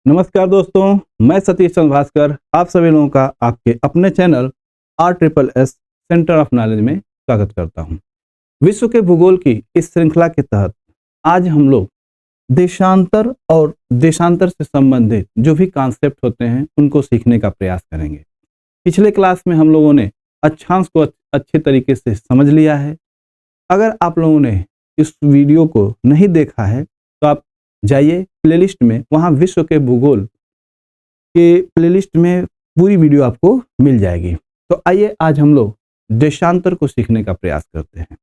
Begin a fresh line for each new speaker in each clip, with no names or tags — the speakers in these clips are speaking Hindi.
नमस्कार दोस्तों, मैं सतीश चंद्र भास्कर आप सभी लोगों का आपके अपने channel RSSS centre of knowledge में स्वागत करता हूं। विश्व के भूगोल की इस श्रृंखला के तहत आज हम लोग देशांतर और देशांतर से संबंधित जो भी कॉन्सेप्ट होते हैं उनको सीखने का प्रयास करेंगे। पिछले क्लास में हम लोगों ने अक्षांश को अच्छे तरीके से समझ लिया है। अगर आप लोगों ने इस वीडियो को नहीं देखा है तो आप जाइए प्लेलिस्ट में, वहाँ विश्व के भूगोल के प्लेलिस्ट में पूरी वीडियो आपको मिल जाएगी। तो आइए आज हम लोग देशांतर को सीखने का प्रयास करते हैं।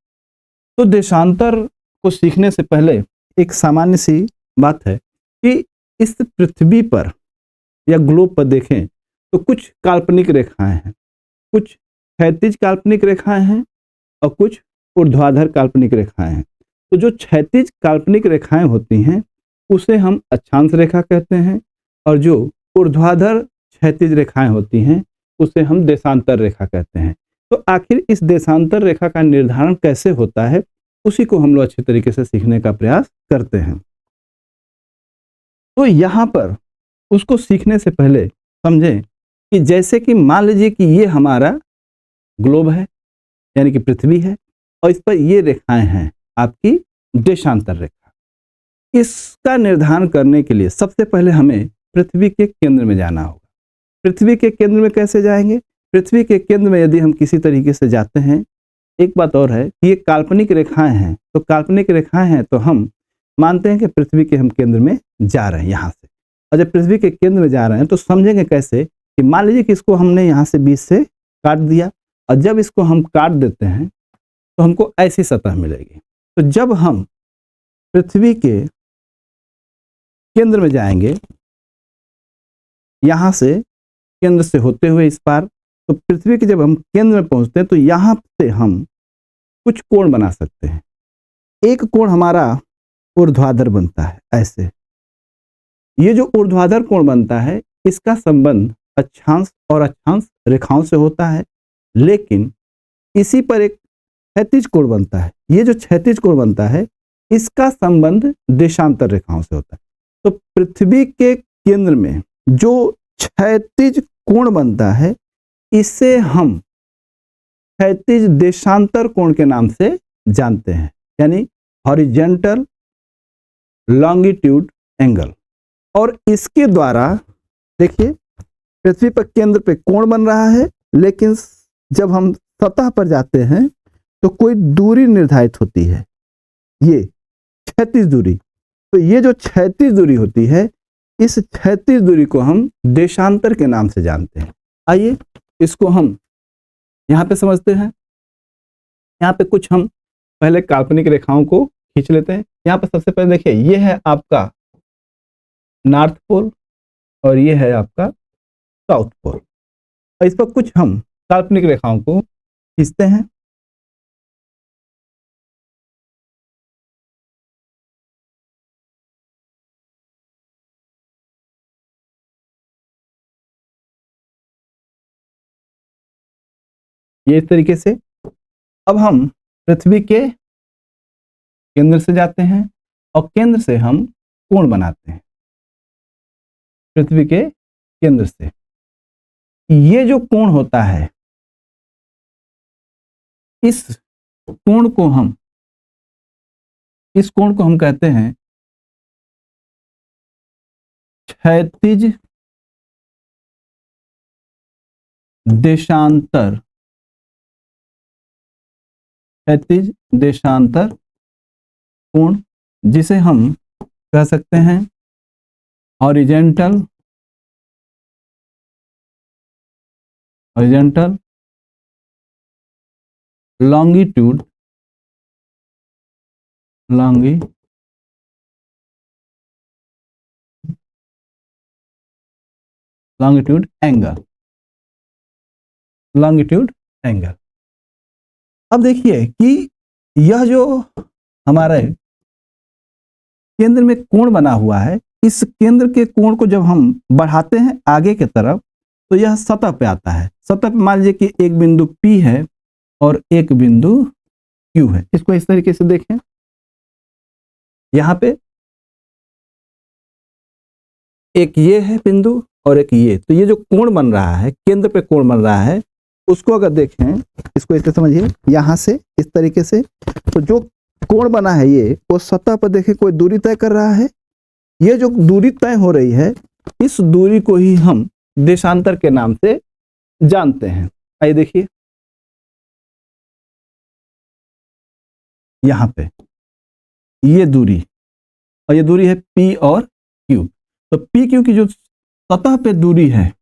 तो देशांतर को सीखने से पहले एक सामान्य सी बात है कि इस पृथ्वी पर या ग्लोब पर देखें तो कुछ काल्पनिक रेखाएं हैं, कुछ क्षैतिज काल्पनिक रेखाएं हैं और कुछ ऊर्ध्वाधर काल्पनिक रेखाएं हैं। तो जो क्षैतिज काल्पनिक रेखाएं होती हैं उसे हम अक्षांश रेखा कहते हैं और जो ऊर्ध्वाधर क्षैतिज रेखाएं होती हैं उसे हम देशांतर रेखा कहते हैं। तो आखिर इस देशांतर रेखा का निर्धारण कैसे होता है उसी को हम लोग अच्छे तरीके से सीखने का प्रयास करते हैं। तो यहाँ पर उसको सीखने से पहले समझें कि जैसे कि मान लीजिए कि ये हमारा ग्लोब है यानी कि पृथ्वी है और इस पर ये रेखाएं हैं आपकी देशांतर रेखा। इसका निर्धारण करने के लिए सबसे पहले हमें पृथ्वी के केंद्र में जाना होगा। पृथ्वी के केंद्र में कैसे जाएंगे? पृथ्वी के केंद्र में यदि हम किसी तरीके से जाते हैं, एक बात और है कि ये काल्पनिक रेखाएं हैं, तो काल्पनिक रेखाएं हैं तो हम मानते हैं कि पृथ्वी के हम केंद्र में जा रहे हैं यहाँ से। और जब पृथ्वी के केंद्र में जा रहे हैं तो समझेंगे कैसे कि मान लीजिए कि इसको हमने यहाँ से बीच से काट दिया और जब इसको हम काट देते हैं तो हमको ऐसी सतह मिलेगी। तो जब हम पृथ्वी के केंद्र में जाएंगे यहाँ से केंद्र से होते हुए इस पार, तो पृथ्वी के जब हम केंद्र में पहुंचते हैं तो यहाँ से हम कुछ कोण बना सकते हैं। एक कोण हमारा ऊर्ध्वाधर बनता है ऐसे। ये जो ऊर्ध्वाधर कोण बनता है इसका संबंध अक्षांश और अक्षांश रेखाओं से होता है, लेकिन इसी पर एक क्षैतिज कोण बनता है। ये जो क्षैतिज कोण बनता है इसका संबंध देशांतर रेखाओं से होता है। तो पृथ्वी के केंद्र में जो क्षैतिज कोण बनता है इसे हम क्षैतिज देशांतर कोण के नाम से जानते हैं, यानी हॉरिजॉन्टल लॉन्गिट्यूड एंगल। और इसके द्वारा देखिए पृथ्वी पर केंद्र पे कोण बन रहा है, लेकिन जब हम सतह पर जाते हैं तो कोई दूरी निर्धारित होती है, ये क्षैतिज दूरी। तो ये जो क्षैतिज दूरी होती है इस क्षैतिज दूरी को हम देशांतर के नाम से जानते हैं। आइए इसको हम यहाँ पे समझते हैं। यहाँ पे कुछ हम पहले काल्पनिक रेखाओं को खींच लेते हैं। यहाँ पे सबसे पहले देखिए ये है आपका नॉर्थ पोल और ये है आपका साउथ पोल, और इस पर कुछ हम काल्पनिक रेखाओं को खींचते हैं। ये इस तरीके से। अब हम पृथ्वी के केंद्र से जाते हैं और केंद्र से हम कोण बनाते हैं। पृथ्वी के केंद्र से ये जो कोण होता है इस कोण को हम कहते हैं क्षैतिज देशांतर, क्षैतिज देशांतर कोण, जिसे हम कह सकते हैं हॉरिजॉन्टल लॉन्गिट्यूड एंगल। अब देखिए कि यह जो हमारे केंद्र में कोण बना हुआ है, इस केंद्र के कोण को जब हम बढ़ाते हैं आगे की तरफ तो यह सतह पे आता है। सतह पे मान लीजिए कि एक बिंदु P है और एक बिंदु Q है। इसको इस तरीके से देखें, यहाँ पे एक ये है बिंदु और एक ये, तो ये जो कोण बन रहा है, केंद्र पे कोण बन रहा है, उसको अगर देखें, इसको ऐसे समझिए, यहाँ से इस तरीके से, तो जो कोण बना है ये, वो सतह पर देखें कोई दूरी तय कर रहा है। ये जो दूरी तय हो रही है, इस दूरी को ही हम देशांतर के नाम से जानते हैं। आइए देखिए, यहाँ पे ये दूरी, और ये दूरी है P और Q। तो P Q की जो सतह पे दूरी है,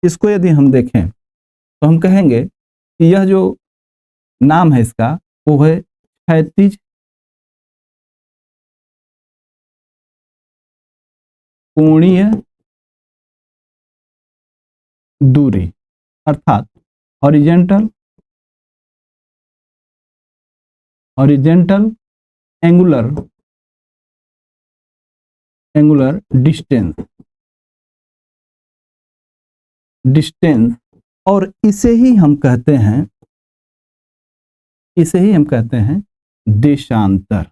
इसको यदि हम देखें तो हम कहेंगे कि यह जो नाम है इसका, वो है क्षैतिज कोणीय दूरी, अर्थात हॉरिजेंटल एंगुलर डिस्टेंस, और इसे ही हम कहते हैं देशांतर,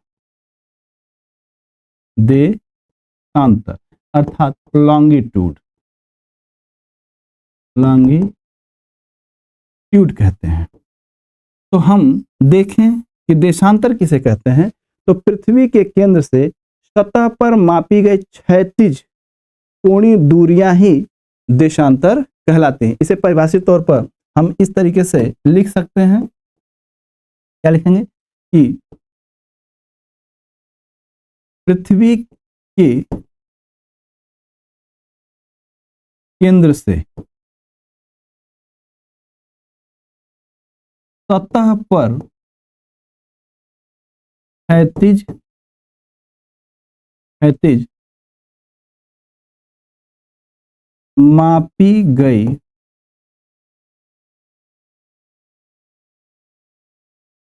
अर्थात लॉन्गिट्यूड कहते हैं। तो हम देखें कि देशांतर किसे कहते हैं, तो पृथ्वी के केंद्र से सतह पर मापी गई क्षैतिज कोणीय दूरियां ही देशांतर कहलाती हैं। इसे परिभाषित तौर पर हम इस तरीके से लिख सकते हैं, क्या लिखेंगे कि पृथ्वी के केंद्र से सतह पर क्षैतिज मापी गई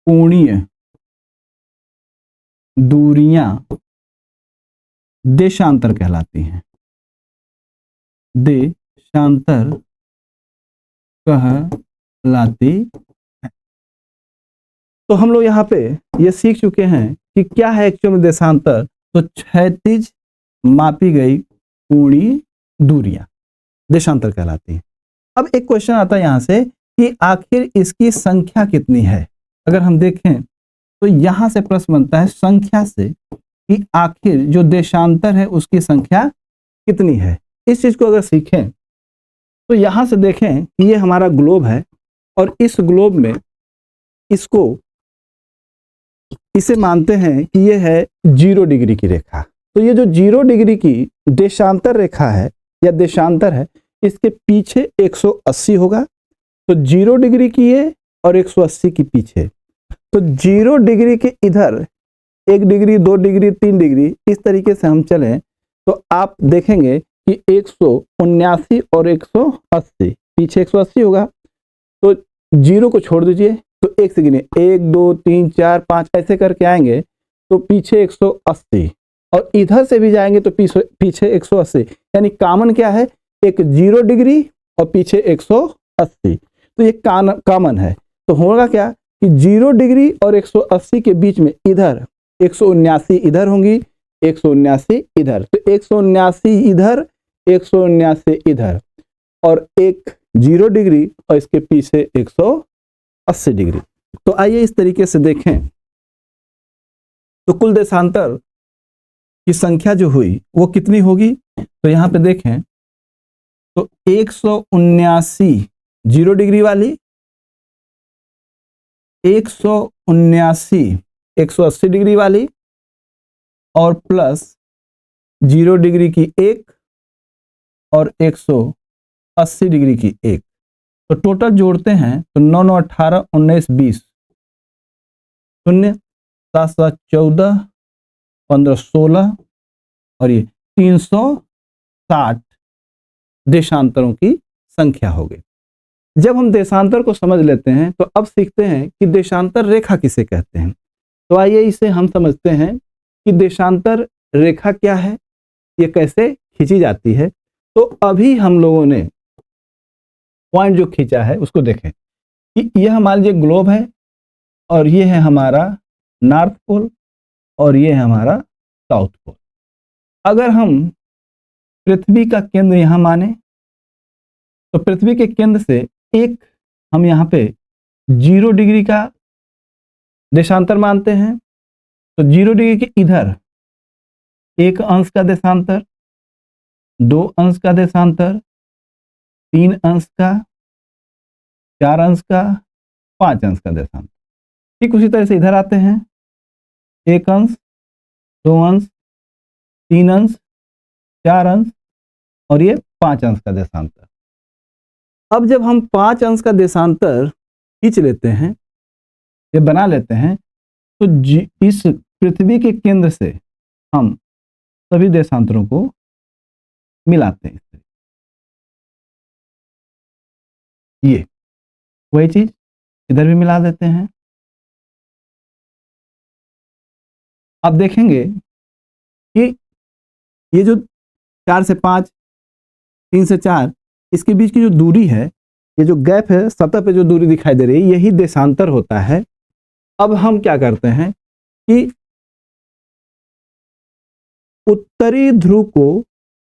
कोणीय दूरियां देशांतर कहलाती हैं। देशांतर कहलाती है। तो हम लोग यहाँ पे ये सीख चुके हैं कि क्या है एक्चुअल में देशांतर। तो क्षैतिज मापी गई कोणीय दूरियां देशांतर कहलाती हैं। अब एक क्वेश्चन आता है यहाँ से कि आखिर इसकी संख्या कितनी है। अगर हम देखें तो यहाँ से प्रश्न बनता है संख्या से कि आखिर जो देशांतर है उसकी संख्या कितनी है। इस चीज को अगर सीखें तो यहाँ से देखें कि ये हमारा ग्लोब है और इस ग्लोब में इसे मानते हैं कि ये है 0 डिग्री की रेखा। तो ये जो 0 डिग्री की देशांतर रेखा है या देशांतर है, इसके पीछे 180 होगा। तो 0 डिग्री की ये और 180 की पीछे, तो 0 डिग्री के इधर 1 डिग्री 2 डिग्री 3 डिग्री, इस तरीके से हम चलें तो आप देखेंगे कि 179 और 180, पीछे 180 होगा। तो 0 को छोड़ दीजिए, तो एक से गिने 1 2 3 4 5 ऐसे करके आएंगे तो पीछे 180, और इधर से भी जाएंगे तो पीछे 180, यानी कॉमन क्या है, एक 0 डिग्री और पीछे 180। तो ये कॉमन है। तो होगा क्या कि 0 डिग्री और 180 के बीच में इधर 179 इधर होंगी, 179 इधर, तो 179 इधर 179 इधर, और एक 0 डिग्री और इसके पीछे 180 डिग्री। तो आइए इस तरीके से देखें तो कुल देशांतर की संख्या जो हुई वो कितनी होगी। तो यहाँ पे देखें तो 179 0 डिग्री वाली, 179 180 डिग्री वाली, और प्लस 0 डिग्री की एक और 180 डिग्री की एक। तो टोटल जोड़ते हैं तो 9 9 18 19 20, 0 7 7 14 15 16, और ये 360 देशांतरों की संख्या हो गई। जब हम देशांतर को समझ लेते हैं तो अब सीखते हैं कि देशांतर रेखा किसे कहते हैं। तो आइए इसे हम समझते हैं कि देशांतर रेखा क्या है, ये कैसे खींची जाती है। तो अभी हम लोगों ने पॉइंट जो खींचा है उसको देखें कि यह मान लीजिए ग्लोब है, और ये है हमारा नॉर्थ पोल, और ये है हमारा साउथ पोल। अगर हम पृथ्वी का केंद्र यहां माने, तो पृथ्वी के केंद्र से एक हम यहां पे 0 डिग्री का देशांतर मानते हैं। तो 0 डिग्री के इधर 1 अंश का देशांतर, 2 अंश का देशांतर, 3 अंश का, 4 अंश का, 5 अंश का देशांतर। ठीक उसी तरह से इधर आते हैं, 1 अंश, 2 अंश, 3 अंश, 4 अंश और ये 5 अंश का देशांतर। अब जब हम 5 अंश का देशांतर खींच लेते हैं, ये बना लेते हैं, तो इस पृथ्वी के केंद्र से हम सभी देशांतरों को मिलाते हैं। ये वही चीज इधर भी मिला देते हैं। अब देखेंगे कि ये जो 4 से 5, 3 से 4, इसके बीच की जो दूरी है, ये जो गैप है, सतह पे जो दूरी दिखाई दे रही है, यही देशांतर होता है। अब हम क्या करते हैं कि उत्तरी ध्रुव को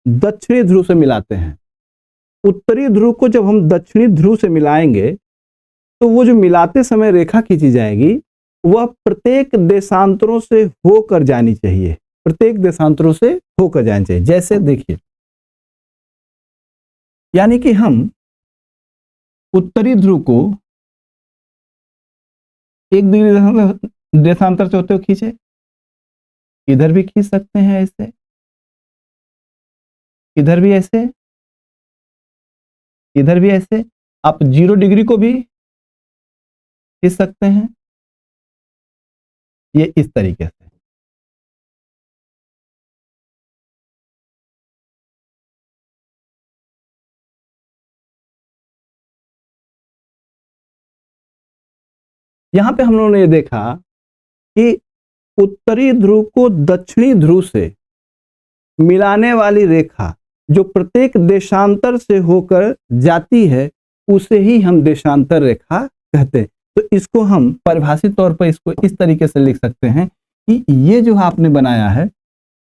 दक्षिणी ध्रुव से मिलाते हैं। उत्तरी ध्रुव को जब हम दक्षिणी ध्रुव से मिलाएंगे, तो वो जो मिलाते समय रेखा खींची जाएगी, वह प्रत्येक देशांतरों से होकर जानी चाहिए, प्रत्येक देशांतरों से होकर जानी चाहिए। जैसे देखिए, यानी कि हम उत्तरी ध्रुव को 1 डिग्री देशांतर से होते हुए खींचे, इधर भी खींच सकते हैं ऐसे, इधर भी ऐसे, इधर भी ऐसे। आप 0 डिग्री को भी खींच सकते हैं, ये इस तरीके से। यहां पे हम लोगों ने ये देखा कि उत्तरी ध्रुव को दक्षिणी ध्रुव से मिलाने वाली रेखा जो प्रत्येक देशांतर से होकर जाती है, उसे ही हम देशांतर रेखा कहते हैं। तो इसको हम परिभाषित तौर पर इसको इस तरीके से लिख सकते हैं कि ये जो आपने बनाया है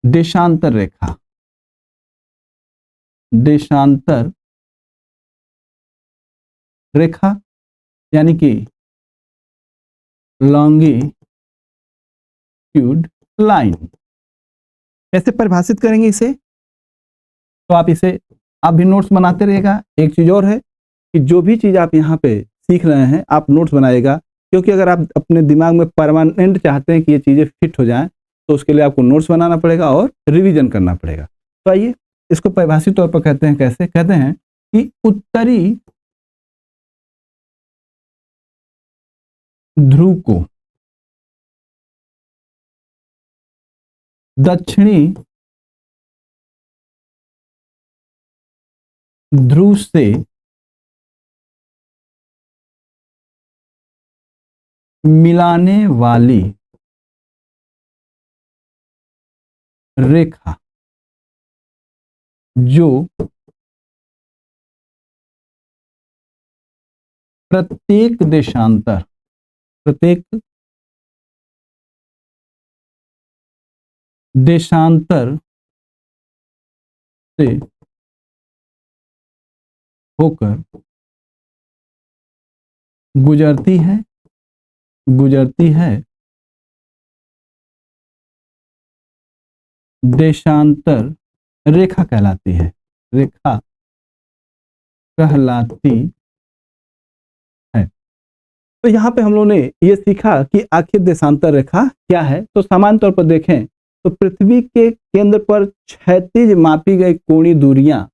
देशांतर रेखा, देशांतर रेखा यानी कि लॉन्गिट्यूड लाइन। कैसे परिभाषित करेंगे इसे? तो आप भी नोट्स बनाते रहिएगा। एक चीज और है कि जो भी चीज आप यहाँ पे सीख रहे हैं, आप नोट्स बनाइएगा, क्योंकि अगर आप अपने दिमाग में परमानेंट चाहते हैं कि ये चीजें फिट हो जाएं, तो उसके लिए आपको नोट्स बनाना पड़ेगा और रिवीजन करना पड़ेगा। तो आइए इसको परिभाषित तौर पर कहते हैं, कैसे कहते हैं कि उत्तरी ध्रुव को दक्षिणी ध्रुव से मिलाने वाली रेखा जो प्रत्येक देशांतर से होकर गुजरती है देशांतर रेखा कहलाती है, रेखा कहलाती है। तो यहां पे हम लोगों ने ये सीखा कि आखिर देशांतर रेखा क्या है। तो सामान्य तौर पर देखें तो पृथ्वी के केंद्र पर क्षैतिज मापी गई कोणीय दूरियां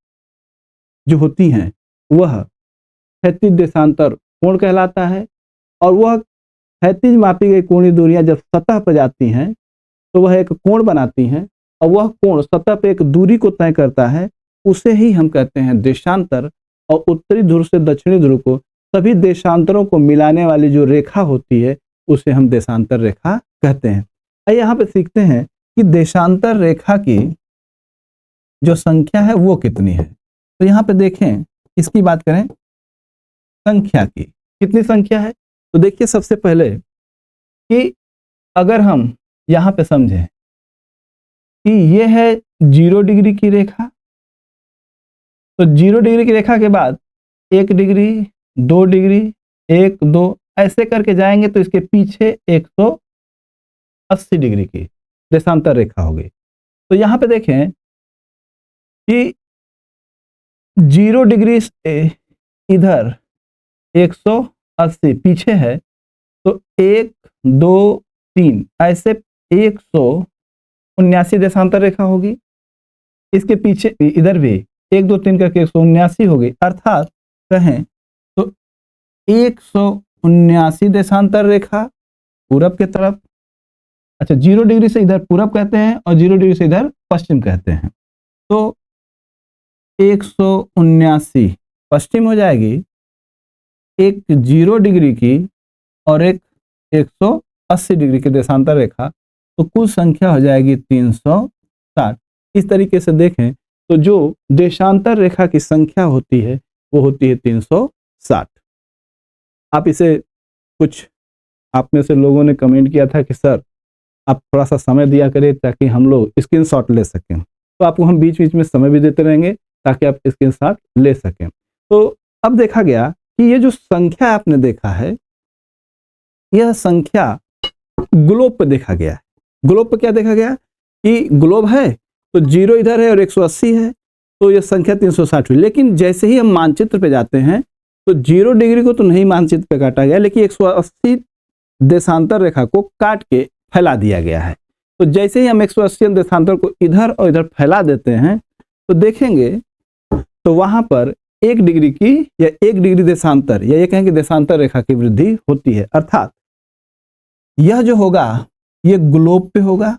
जो होती हैं, वह क्षैतिज देशांतर कोण कहलाता है। और वह क्षैतिज मापी गई कोणीय दूरियां जब सतह पर जाती हैं, तो वह एक कोण बनाती हैं, और वह कोण सतह पर एक दूरी को तय करता है, उसे ही हम कहते हैं देशांतर। और उत्तरी ध्रुव से दक्षिणी ध्रुव को सभी देशांतरों को मिलाने वाली जो रेखा होती है, उसे हम देशांतर रेखा कहते हैं। यहाँ पे सीखते हैं कि देशांतर रेखा की जो संख्या है वो कितनी है। तो यहाँ पे देखें, इसकी बात करें संख्या की, कितनी संख्या है। तो देखिए सबसे पहले कि अगर हम यहाँ पे समझें कि ये है 0 डिग्री की रेखा, तो 0 डिग्री की रेखा के बाद 1 डिग्री, 2 डिग्री, 1, 2 ऐसे करके जाएंगे तो इसके पीछे 180 डिग्री की देशांतर रेखा होगी। तो यहाँ पे देखें कि 0 डिग्री से इधर 180 पीछे है, तो 1, 2, 3 ऐसे 179 देशांतर रेखा होगी। इसके पीछे इधर भी 1, 2, 3 करके 179 होगी, अर्थात कहें तो 179 देशांतर रेखा पूरब के तरफ। अच्छा, 0 डिग्री से इधर पूरब कहते हैं और 0 डिग्री से इधर पश्चिम कहते हैं। तो 179 पश्चिम हो जाएगी, एक 0 डिग्री की और एक 180 डिग्री की देशांतर रेखा, तो कुल संख्या हो जाएगी 360। इस तरीके से देखें तो जो देशांतर रेखा की संख्या होती है वो होती है 360। आप इसे कुछ आप में से लोगों ने कमेंट किया था कि सर आप थोड़ा सा समय दिया करें ताकि हम लोग स्क्रीनशॉट ले सकें, तो आपको हम बीच बीच में समय भी देते रहेंगे ताकि आप स्क्रीनशॉट ले सकें। तो अब देखा गया कि ये जो संख्या आपने देखा है, यह संख्या ग्लोब पे देखा गया है। ग्लोब पे क्या देखा गया कि ग्लोब है तो 0 इधर है और 180 है, तो यह संख्या 360 हुई। लेकिन जैसे ही हम मानचित्र पे जाते हैं तो 0 डिग्री को तो नहीं मानचित्र पे काटा गया, लेकिन 180 देशांतर रेखा को काट के फैला दिया गया है। तो जैसे ही हम 180 देशांतर को इधर और इधर फैला देते हैं तो देखेंगे तो वहां पर 1 डिग्री की या 1 डिग्री देशांतर या ये कहें कि देशांतर रेखा की वृद्धि होती है। अर्थात यह जो होगा ये ग्लोब पे होगा,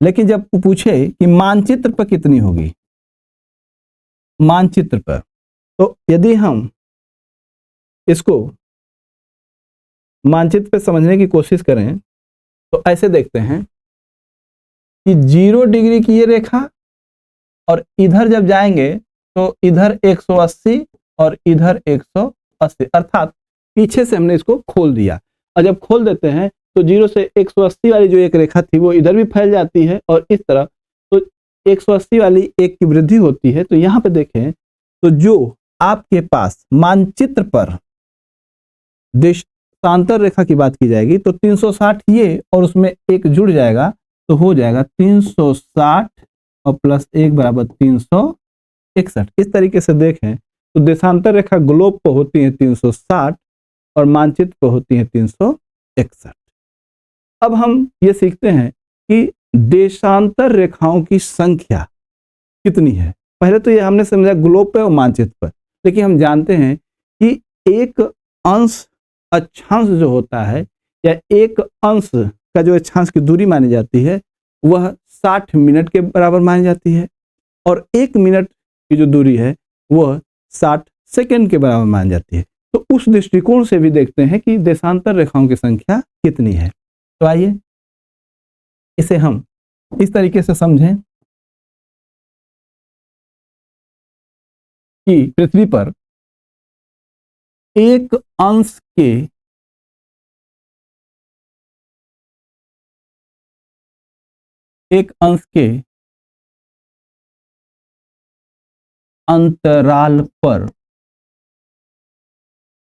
लेकिन जब पूछे कि मानचित्र पर कितनी होगी, मानचित्र पर, तो यदि हम इसको मानचित्र पे समझने की कोशिश करें तो ऐसे देखते हैं कि 0 डिग्री की ये रेखा और इधर जब जाएंगे तो इधर 180 और इधर 180, अर्थात पीछे से हमने इसको खोल दिया। और जब खोल देते हैं तो 0 से 180 वाली जो एक रेखा थी वो इधर भी फैल जाती है और इस तरह, तो 180 वाली एक की वृद्धि होती है। तो यहाँ पे देखें तो जो आपके पास मानचित्र पर देशांतर रेखा की बात की जाएगी तो 360 ये और उसमें एक जुड़ जाएगा तो हो जाएगा 360 और प्लस 1 बराबर 361। इस तरीके से देखें तो देशांतर रेखा ग्लोब पर होती है 360 और मानचित्र पर होती है 361। अब हम ये सीखते हैं कि देशांतर रेखाओं की संख्या कितनी है। पहले तो ये हमने समझा ग्लोब पे और मानचित्र पर, लेकिन हम जानते हैं कि एक अंश अक्षांश जो होता है या एक अंश का जो अक्षांश की दूरी मानी जाती है वह 60 मिनट के बराबर मानी जाती है और 1 मिनट की जो दूरी है वह 60 सेकंड के बराबर मानी जाती है। तो उस दृष्टिकोण से भी देखते हैं कि देशांतर रेखाओं की संख्या कितनी है। तो आइए इसे हम इस तरीके से समझें कि पृथ्वी पर एक अंश के अंतराल पर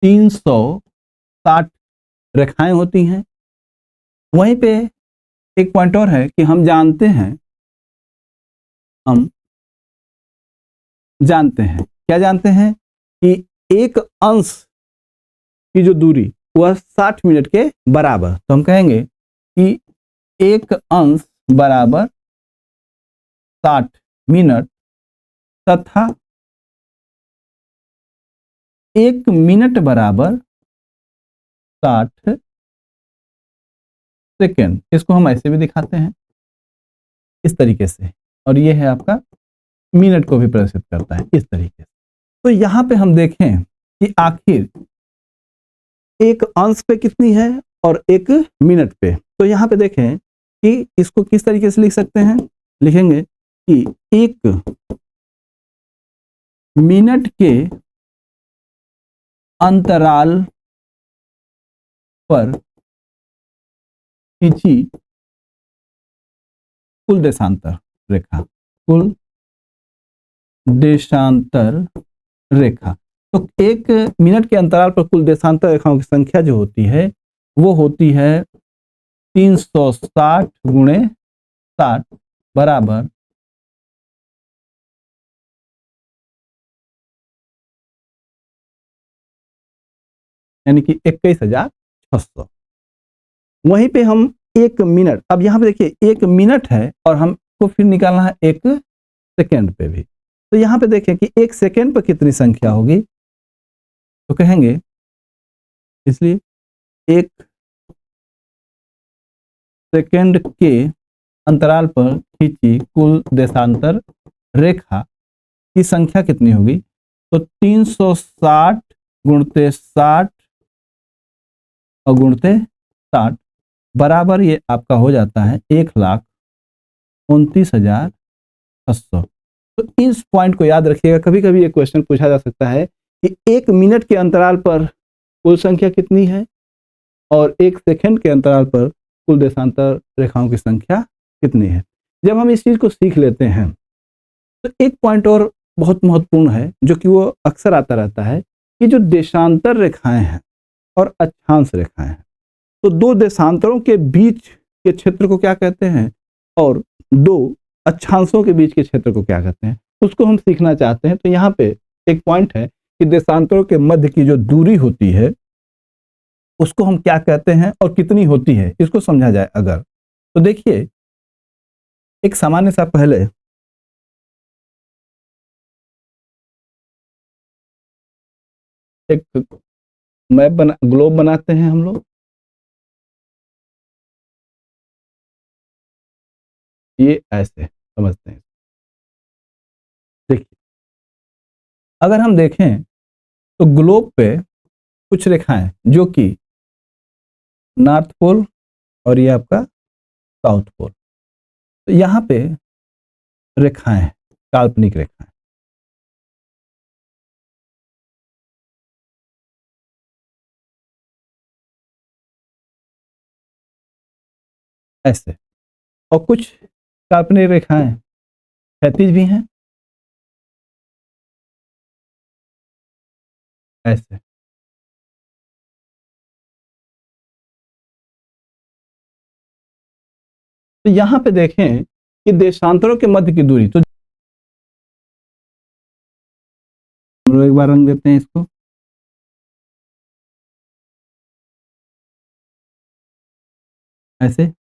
360 रेखाएं होती हैं। वहीं पे एक पॉइंट और है कि हम जानते हैं क्या जानते हैं कि एक अंश की जो दूरी वह 60 मिनट के बराबर, तो हम कहेंगे कि एक अंश बराबर 60 मिनट तथा 1 मिनट बराबर 60 सेकेंड। इसको हम ऐसे भी दिखाते हैं इस तरीके से, और ये है आपका मिनट को भी प्रदर्शित करता है इस तरीके से। तो यहां पे हम देखें कि आखिर एक अंश पे कितनी है और एक मिनट पे। तो यहां पे देखें कि इसको किस तरीके से लिख सकते हैं, लिखेंगे कि 1 मिनट के अंतराल पर खींची कुल देशांतर रेखा, कुल देशांतर रेखा। तो 1 मिनट के अंतराल पर कुल देशांतर रेखाओं की संख्या जो होती है वो होती है 360 गुणे 60 बराबर 21,600। वहीं पे हम 1 मिनट, अब यहाँ पे देखिए 1 मिनट है और हमको फिर निकालना है 1 सेकेंड पे भी। तो यहाँ पे देखें कि 1 सेकेंड पर कितनी संख्या होगी, तो कहेंगे इसलिए 1 सेकेंड के अंतराल पर खींची कुल देशांतर रेखा की संख्या कितनी होगी, तो 360 गुणते 60 और गुणते 60 बराबर ये आपका हो जाता है 1,29,600। तो इस पॉइंट को याद रखिएगा। कभी कभी एक क्वेश्चन पूछा जा सकता है कि 1 मिनट के अंतराल पर कुल संख्या कितनी है और 1 सेकेंड के अंतराल पर कुल देशांतर रेखाओं की संख्या कितनी है। जब हम इस चीज को सीख लेते हैं तो एक पॉइंट और बहुत महत्वपूर्ण है जो कि वो अक्सर आता रहता है कि जो देशांतर रेखाएं हैं और अक्षांश रेखाएं हैं, तो दो देशांतरों के बीच के क्षेत्र को क्या कहते हैं और दो अक्षांशों के बीच के क्षेत्र को क्या कहते हैं, उसको हम सीखना चाहते हैं। तो यहाँ पे एक पॉइंट है कि देशांतरों के मध्य की जो दूरी होती है उसको हम क्या कहते हैं और कितनी होती है, इसको समझा जाए अगर, तो देखिए एक सामान्य सा पहले एक मैप ग्लोब बनाते हैं हम लोग। ये ऐसे समझते हैं। देखिए अगर हम देखें तो ग्लोब पे कुछ रेखाएं जो कि नॉर्थ पोल और ये आपका साउथ पोल, तो यहाँ पे रेखाएं, काल्पनिक रेखाएं, ऐसे, और कुछ काल्पनिक रेखाएं क्षैतिज भी हैं ऐसे। तो यहां पे देखें कि देशांतरों के मध्य की दूरी, तो एक बार रंग देते हैं इसको, ऐसे।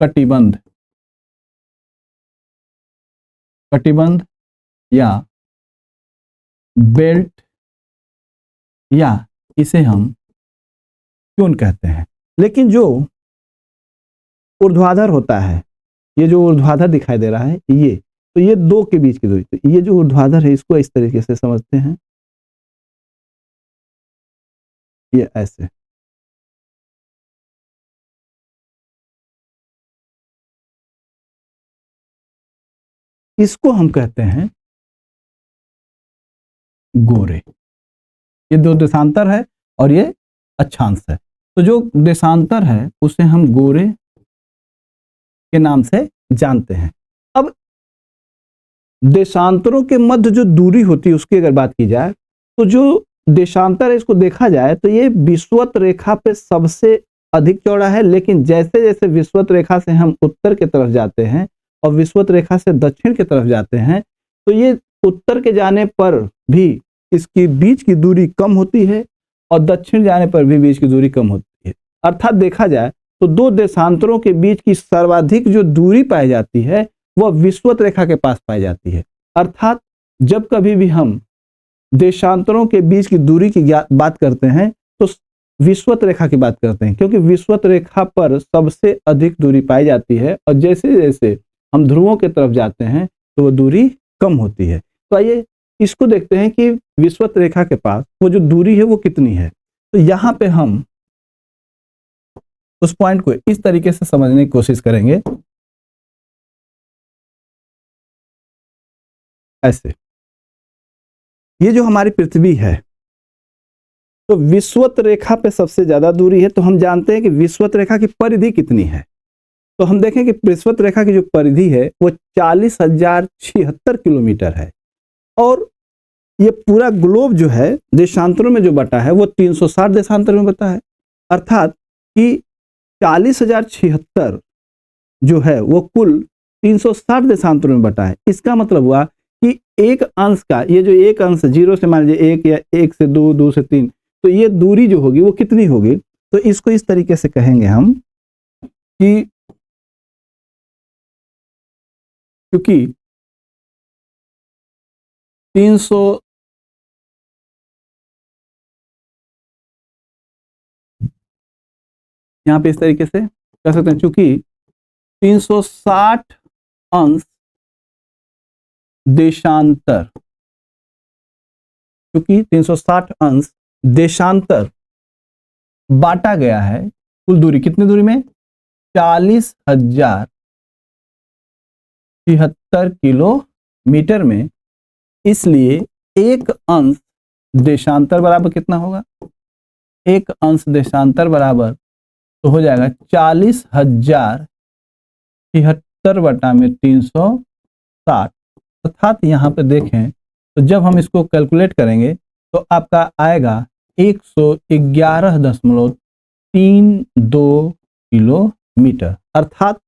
कटिबंध, कटिबंध या बेल्ट या इसे हम क्योन कहते हैं। लेकिन जो ऊर्ध्वाधर होता है, ये जो ऊर्ध्वाधर दिखाई दे रहा है ये, तो ये दो के बीच की दूरी, तो ये जो ऊर्ध्वाधर है इसको इस तरीके से समझते हैं, ये ऐसे। इसको हम कहते हैं गोरे। ये दो देशांतर है और ये अक्षांश है, तो जो देशांतर है उसे हम गोरे के नाम से जानते हैं। अब देशांतरों के मध्य जो दूरी होती है उसकी अगर बात की जाए तो जो देशांतर है इसको देखा जाए तो ये विषुवत रेखा पे सबसे अधिक चौड़ा है, लेकिन जैसे जैसे विषुवत रेखा से हम उत्तर की तरफ जाते हैं और विषुवत रेखा से दक्षिण की तरफ जाते हैं तो ये उत्तर के जाने पर भी इसकी बीच की दूरी कम होती है और दक्षिण जाने पर भी बीच की दूरी कम होती है। अर्थात देखा जाए तो दो देशांतरों के बीच की सर्वाधिक जो दूरी पाई जाती है वह विषुवत रेखा के पास पाई जाती है। अर्थात जब कभी भी हम देशांतरों के बीच की दूरी की बात करते हैं तो विषुवत रेखा की बात करते हैं, क्योंकि विषुवत रेखा पर सबसे अधिक दूरी पाई जाती है और जैसे जैसे हम ध्रुवों की तरफ जाते हैं तो वो दूरी कम होती है। तो आइए इसको देखते हैं कि विषुवत रेखा के पास वो जो दूरी है वो कितनी है। तो यहाँ पे हम उस पॉइंट को इस तरीके से समझने की कोशिश करेंगे ऐसे। ये जो हमारी पृथ्वी है, तो विषुवत रेखा पे सबसे ज्यादा दूरी है, तो हम जानते हैं कि विषुवत रेखा की परिधि कितनी है। तो हम देखें कि विषुवत रेखा की जो परिधि है वो 40,076 किलोमीटर है, और ये पूरा ग्लोब जो है देशांतरों में जो बटा है वो 360 देशांतर में बटा है, अर्थात कि 40,076 जो है वो कुल 360 देशांतरों में बटा है। इसका मतलब हुआ कि एक अंश का, ये जो एक अंश 0 से मान लीजिए 1 या 1 से 2, 2 से 3, तो ये दूरी जो होगी वो कितनी होगी? तो इसको इस तरीके से कहेंगे हम कि क्योंकि 300 यहाँ पे इस तरीके से कह सकते हैं, चूंकि 360 अंश देशांतर, क्योंकि 360 अंश देशांतर बांटा गया है कुल दूरी, कितनी दूरी में? 40,076 किलोमीटर में। इसलिए एक अंश देशांतर बराबर कितना होगा? एक अंश देशांतर बराबर तो हो जाएगा 40,076 बटा में 360, अर्थात यहाँ पे देखें तो जब हम इसको कैलकुलेट करेंगे तो आपका आएगा 111.32 किलोमीटर। अर्थात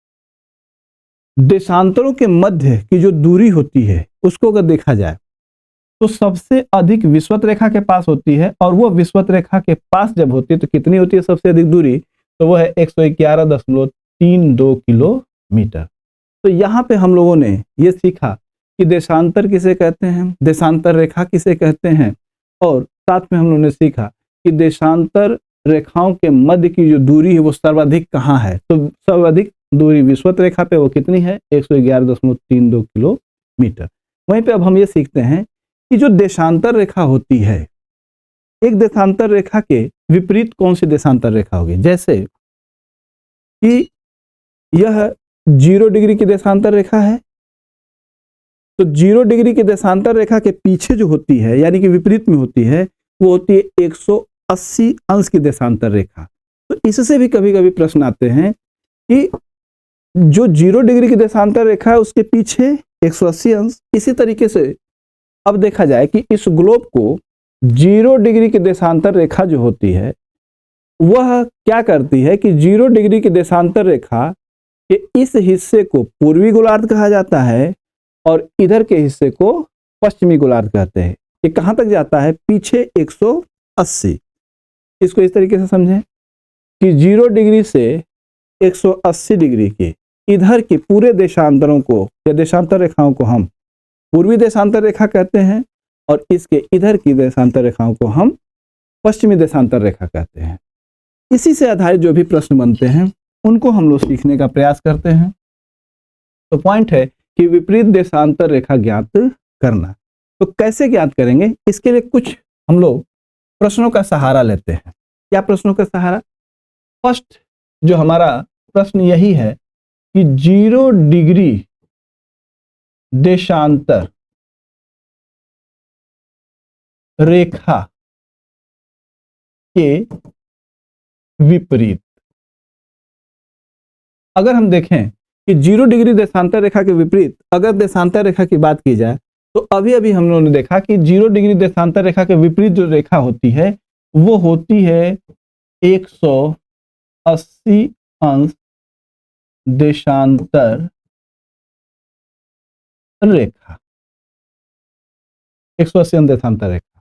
देशांतरों के मध्य की जो दूरी होती है उसको अगर देखा जाए तो सबसे अधिक विषुवत रेखा के पास होती है, और वो विषुवत रेखा के पास जब होती है तो कितनी होती है सबसे अधिक दूरी? तो वो है 111.32 किलोमीटर। तो यहाँ पे हम लोगों ने ये सीखा कि देशांतर किसे कहते हैं, देशांतर रेखा किसे कहते हैं, और साथ में हम लोगों ने सीखा कि देशांतर रेखाओं के मध्य की जो दूरी है वो सर्वाधिक कहाँ है। तो सर्वाधिक दूरी विषुवत रेखा पे वो कितनी है? 111.32 किलोमीटर। वहीं पे अब हम ये सीखते हैं कि जो देशांतर रेखा होती है, एक देशांतर रेखा के विपरीत कौन सी देशांतर रेखा होगी? जैसे कि यह 0 डिग्री की देशांतर रेखा है, तो 0 डिग्री की देशांतर रेखा के पीछे जो होती है, यानी कि विपरीत में होती है, वो होती है 180 अंश की देशांतर रेखा। तो इससे भी कभी कभी प्रश्न आते हैं कि जो 0 डिग्री की देशांतर रेखा है उसके पीछे 180 अंश। इसी तरीके से अब देखा जाए कि इस ग्लोब को 0 डिग्री की देशांतर रेखा जो होती है वह क्या करती है कि 0 डिग्री की देशांतर रेखा के इस हिस्से को पूर्वी गोलार्ध कहा जाता है, और इधर के हिस्से को पश्चिमी गोलार्ध कहते हैं। ये कहां तक जाता है? पीछे 180। इसको इस तरीके से समझें कि 0 डिग्री से 180 डिग्री की इधर की पूरे देशांतरों को या देशांतर रेखाओं को हम पूर्वी देशांतर रेखा कहते हैं, और इसके इधर की देशांतर रेखाओं को हम पश्चिमी देशांतर रेखा कहते हैं। इसी से आधारित जो भी प्रश्न बनते हैं उनको हम लोग सीखने का प्रयास करते हैं। तो पॉइंट है कि विपरीत देशांतर रेखा ज्ञात करना। तो कैसे ज्ञात करेंगे? इसके लिए कुछ हम लोग प्रश्नों का सहारा लेते हैं। क्या प्रश्नों का सहारा? फर्स्ट जो हमारा प्रश्न यही है कि 0 डिग्री देशांतर रेखा के विपरीत, अगर हम देखें कि 0 डिग्री देशांतर रेखा के विपरीत अगर देशांतर रेखा की बात की जाए तो अभी अभी हम लोगों ने देखा कि 0 डिग्री देशांतर रेखा के विपरीत जो रेखा होती है वो होती है 180 अंश देशांतर रेखा, 180 अंश देशांतर रेखा।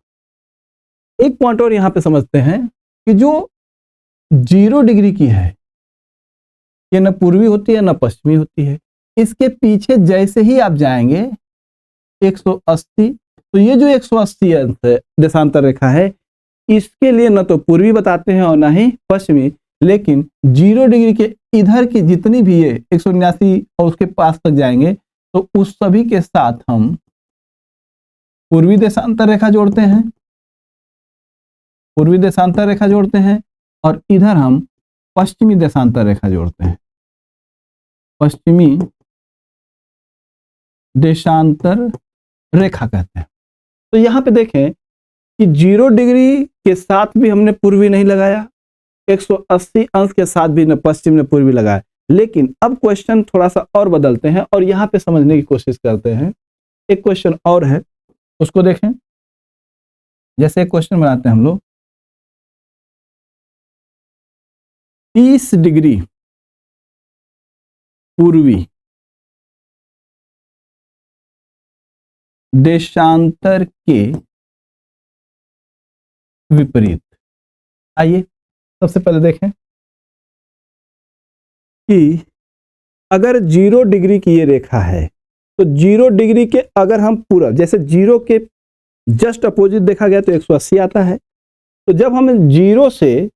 एक पॉइंट और यहां पे समझते हैं कि जो 0 डिग्री की है ये न पूर्वी होती है न पश्चिमी होती है। इसके पीछे जैसे ही आप जाएंगे 180, तो ये जो 180 अंश देशांतर रेखा है इसके लिए न तो पूर्वी बताते हैं और न ही पश्चिमी, लेकिन 0 डिग्री के इधर की जितनी भी ये 179 और उसके पास तक जाएंगे तो उस सभी के साथ हम पूर्वी देशांतर रेखा जोड़ते हैं, पूर्वी देशांतर रेखा जोड़ते हैं, और इधर हम पश्चिमी देशांतर रेखा जोड़ते हैं, पश्चिमी देशांतर रेखा कहते हैं। तो यहाँ पे देखें कि 0 डिग्री के साथ भी हमने पूर्वी नहीं लगाया, 180 अंश के साथ भी न पश्चिम ने पूर्वी लगाया। लेकिन अब क्वेश्चन थोड़ा सा और बदलते हैं और यहाँ पे समझने की कोशिश करते हैं। एक क्वेश्चन और है, उसको देखें। जैसे एक क्वेश्चन बनाते हैं हम लोग, 30 डिग्री पूर्वी देशांतर के विपरीत। आइए सबसे पहले देखें कि अगर 0 डिग्री की ये रेखा है तो 0 डिग्री के अगर हम पूरा, जैसे 0 के जस्ट अपोजिट देखा गया तो 180 आता है। तो जब हम 0 से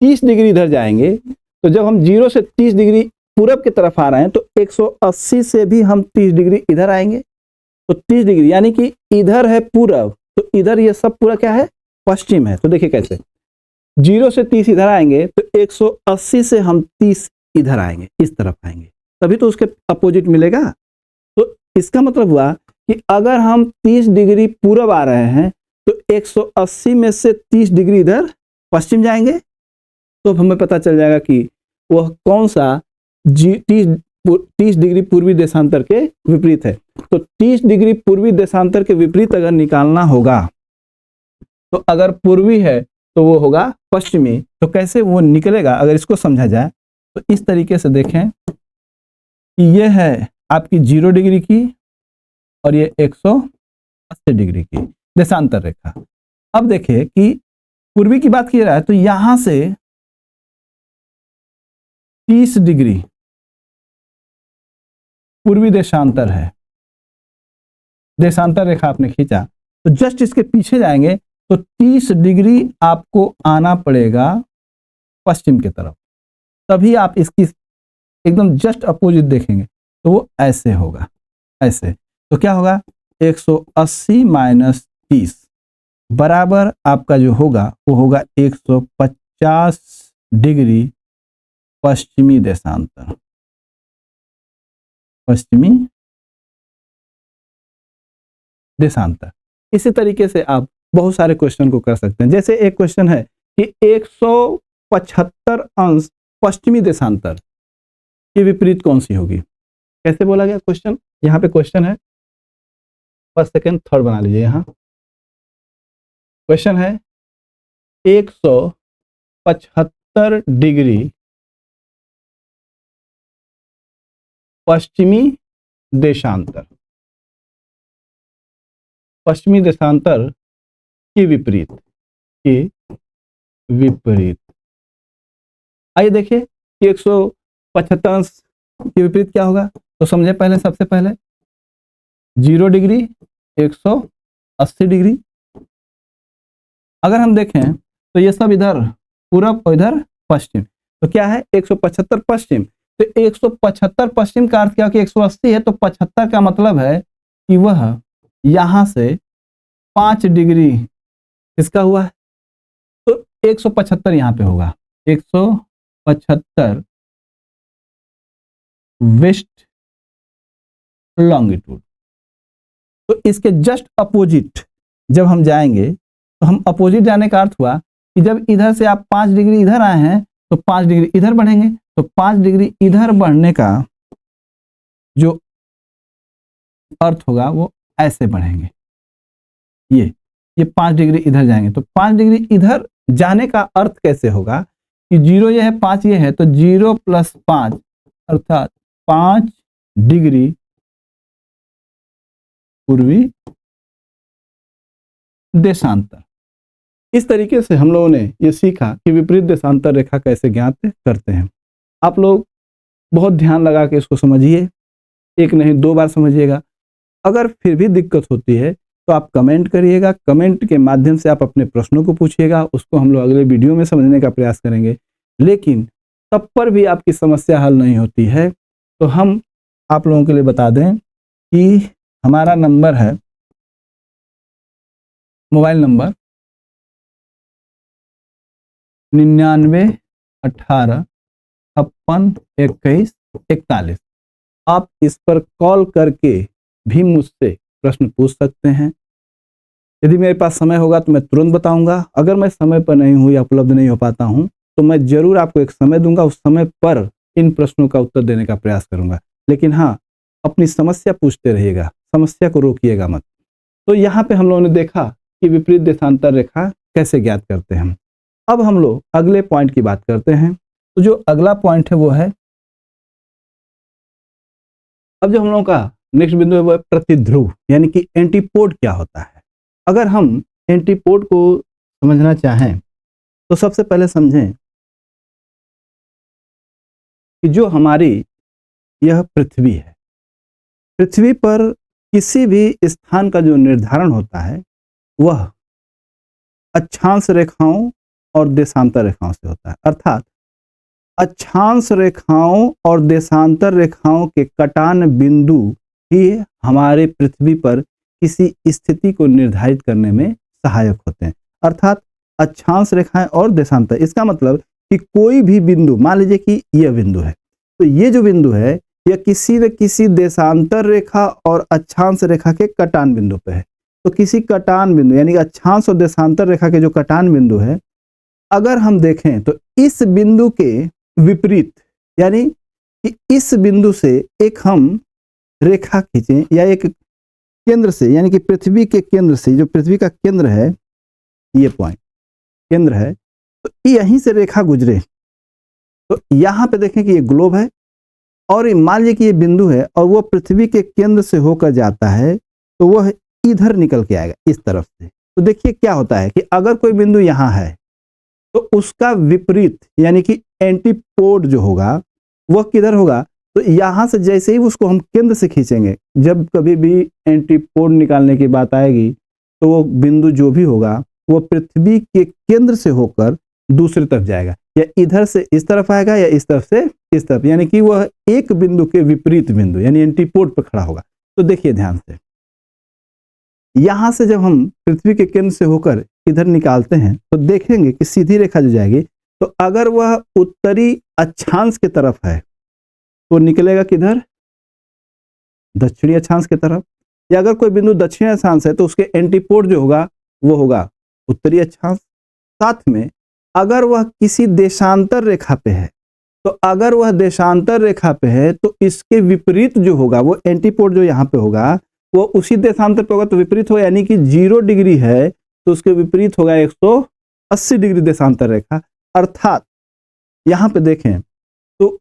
30 डिग्री इधर जाएंगे, तो जब हम 0 से 30 डिग्री पूरब की तरफ आ रहे हैं तो 180 से भी हम 30 डिग्री इधर आएंगे। तो 30 डिग्री यानी कि इधर है पूरब, तो इधर ये सब पूरा क्या है, पश्चिम है। तो देखिए कैसे 0 से 30 इधर आएंगे तो 180 से हम 30 इधर आएंगे, इस तरफ आएंगे, तभी तो उसके अपोजिट मिलेगा। तो इसका मतलब हुआ कि अगर हम 30 डिग्री पूरब आ रहे हैं तो 180 में से 30 डिग्री इधर पश्चिम जाएंगे, तो हमें पता चल जाएगा कि वह कौन सा 30 डिग्री पूर्वी देशांतर के विपरीत है। तो 30 डिग्री पूर्वी देशांतर के विपरीत अगर निकालना होगा तो अगर पूर्वी है तो वो होगा पश्चिमी। तो कैसे वो निकलेगा, अगर इसको समझा जाए तो इस तरीके से देखें कि ये है आपकी 0 डिग्री की और ये 180 डिग्री की देशांतर रेखा। अब देखिए कि पूर्वी की बात की रहा है तो यहां से 30 डिग्री पूर्वी देशांतर है, देशांतर रेखा आपने खींचा तो जस्ट इसके पीछे जाएंगे तो 30 डिग्री आपको आना पड़ेगा पश्चिम की तरफ, तभी आप इसकी एकदम जस्ट अपोजिट देखेंगे तो वो ऐसे होगा, ऐसे। तो क्या होगा, 180 माइनस 30 बराबर आपका जो होगा वो होगा 150 डिग्री पश्चिमी देशांतर, पश्चिमी देशांतर। इसी तरीके से आप बहुत सारे क्वेश्चन को कर सकते हैं। जैसे एक क्वेश्चन है कि 175 अंश पश्चिमी देशांतर की विपरीत कौन सी होगी। कैसे बोला गया क्वेश्चन, यहाँ पे क्वेश्चन है, फर्स्ट सेकंड थर्ड बना लीजिए। यहाँ क्वेश्चन है 175 डिग्री पश्चिमी देशांतर, पश्चिमी देशांतर के विपरीत, के विपरीत। आइए देखिए कि 175 अंश के विपरीत क्या होगा। तो समझे पहले, सबसे पहले 0 डिग्री 180 डिग्री। अगर हम देखें तो ये सब इधर पूरब और इधर पश्चिम, तो क्या है 175 पश्चिम। तो 175 पश्चिम का अर्थ क्या कि 180 है, तो 75 का मतलब है कि वह यहां से 5 डिग्री इसका हुआ है, तो 175 यहां पे होगा, 175 वेस्ट लॉन्गिट्यूड। तो इसके जस्ट अपोजिट जब हम जाएंगे तो हम अपोजिट जाने का अर्थ हुआ कि जब इधर से आप 5 डिग्री इधर आए हैं तो 5 डिग्री इधर बढ़ेंगे, तो 5 डिग्री इधर बढ़ने का जो अर्थ होगा वो ऐसे बढ़ेंगे, ये 5 डिग्री इधर जाएंगे। तो 5 डिग्री इधर जाने का अर्थ कैसे होगा कि 0 ये है 5 ये है, तो 0 प्लस 5 अर्थात 5 डिग्री पूर्वी देशांतर। इस तरीके से हम लोगों ने ये सीखा कि विपरीत देशांतर रेखा कैसे ज्ञात करते हैं। आप लोग बहुत ध्यान लगा के इसको समझिए, एक नहीं 2 बार समझिएगा। अगर फिर भी दिक्कत होती है तो आप कमेंट करिएगा, कमेंट के माध्यम से आप अपने प्रश्नों को पूछिएगा, उसको हम लोग अगले वीडियो में समझने का प्रयास करेंगे। लेकिन तब पर भी आपकी समस्या हल नहीं होती है तो हम आप लोगों के लिए बता दें कि हमारा नंबर है, मोबाइल नंबर 99 18 56 21 41। आप इस पर कॉल करके भी मुझसे प्रश्न पूछ सकते हैं। यदि मेरे पास समय होगा तो मैं तुरंत बताऊंगा। अगर मैं समय पर नहीं हूँ या उपलब्ध नहीं हो पाता हूँ तो मैं जरूर आपको एक समय दूंगा, उस समय पर इन प्रश्नों का उत्तर देने का प्रयास करूंगा। लेकिन हाँ, अपनी समस्या पूछते रहिएगा, समस्या को रोकिएगा मत। तो यहाँ पे हम लोगों ने देखा कि विपरीत देशांतर रेखा कैसे ज्ञात करते हैं। अब हम लोग अगले पॉइंट की बात करते हैं। तो जो अगला पॉइंट है वो है, अब जो हम लोगों का नेक्स्ट बिंदु है वो है प्रतिध्रुव, यानी कि एंटीपोड क्या होता है। अगर हम एंटीपोड को समझना चाहें तो सबसे पहले समझें कि जो हमारी यह पृथ्वी है, पृथ्वी पर किसी भी स्थान का जो निर्धारण होता है वह अक्षांश रेखाओं और देशांतर रेखाओं से होता है। अर्थात अक्षांश रेखाओं और देशांतर रेखाओं के कटान बिंदु ही हमारे पृथ्वी पर किसी स्थिति को निर्धारित करने में सहायक होते हैं। अर्थात अक्षांश रेखाएं और देशांतर, इसका मतलब कि कोई भी बिंदु, मान लीजिए कि यह बिंदु है, तो ये जो बिंदु है यह किसी न किसी देशांतर रेखा और अक्षांश रेखा के कटान बिंदु पे है। तो किसी कटान बिंदु यानी कि अक्षांश और देशांतर रेखा के जो कटान बिंदु है, अगर हम देखें तो इस बिंदु के विपरीत, यानी कि इस बिंदु से एक हम रेखा खींचें या एक केंद्र से, यानी कि पृथ्वी के केंद्र से, जो पृथ्वी का केंद्र है, ये पॉइंट केंद्र है, तो यहीं से रेखा गुजरे। तो यहां पे देखें कि ये ग्लोब है और मान लीजिए कि ये बिंदु है और वो पृथ्वी के केंद्र से होकर जाता है तो वह इधर निकल के आएगा इस तरफ से। तो देखिए क्या होता है कि अगर कोई बिंदु यहां है तो उसका विपरीत यानी कि एंटीपोड जो होगा वह किधर होगा, तो यहां से जैसे ही उसको हम केंद्र से खींचेंगे, जब कभी भी एंटीपोड निकालने की बात आएगी तो वो बिंदु जो भी होगा वो पृथ्वी के केंद्र से होकर दूसरी तरफ जाएगा, या इधर से इस तरफ आएगा या इस तरफ से इस तरफ, यानी कि वह एक बिंदु के विपरीत बिंदु यानी एंटीपोड पर खड़ा होगा। तो देखिए ध्यान से, यहां से जब हम पृथ्वी के केंद्र से होकर इधर निकालते हैं तो देखेंगे कि सीधी रेखा जो जाएगी, तो अगर वह उत्तरी अक्षांश की तरफ है तो निकलेगा किधर, दक्षिणी अक्षांश की तरफ। या अगर कोई बिंदु दक्षिणी अक्षांश है तो उसके एंटीपोड जो होगा वो होगा उत्तरी अक्षांश। साथ में अगर वह किसी देशांतर रेखा पे है, तो अगर वह देशांतर रेखा पे है तो इसके विपरीत जो होगा वो एंटीपोड जो यहाँ पे होगा वो उसी देशांतर पे होगा, तो विपरीत होगा, यानी कि 0 डिग्री है तो उसके विपरीत होगा 180 डिग्री देशांतर रेखा। अर्थात यहां पे देखें तो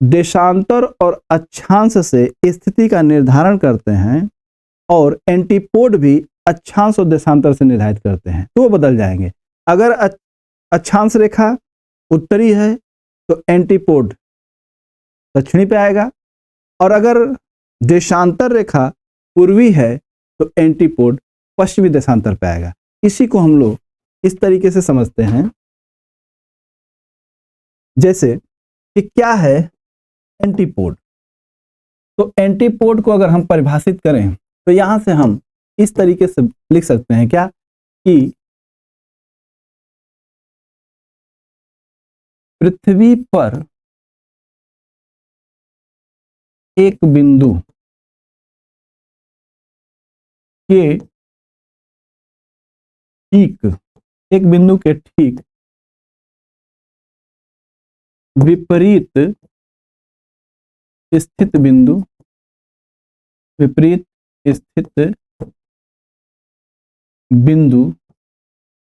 देशांतर और अक्षांश से स्थिति का निर्धारण करते हैं और एंटीपोड भी अक्षांश और देशांतर से निर्धारित करते हैं, तो वो बदल जाएंगे। अगर अक्षांश रेखा उत्तरी है तो एंटीपोड दक्षिणी पे आएगा, और अगर देशांतर रेखा पूर्वी है तो एंटीपोड पश्चिमी देशांतर पे आएगा। इसी को हम लोग इस तरीके से समझते हैं, जैसे कि क्या है एंटीपोड। तो एंटीपोड को अगर हम परिभाषित करें तो यहां से हम इस तरीके से लिख सकते हैं क्या, कि पृथ्वी पर एक बिंदु के ठीक, एक बिंदु के ठीक विपरीत स्थित बिंदु, विपरीत स्थित बिंदु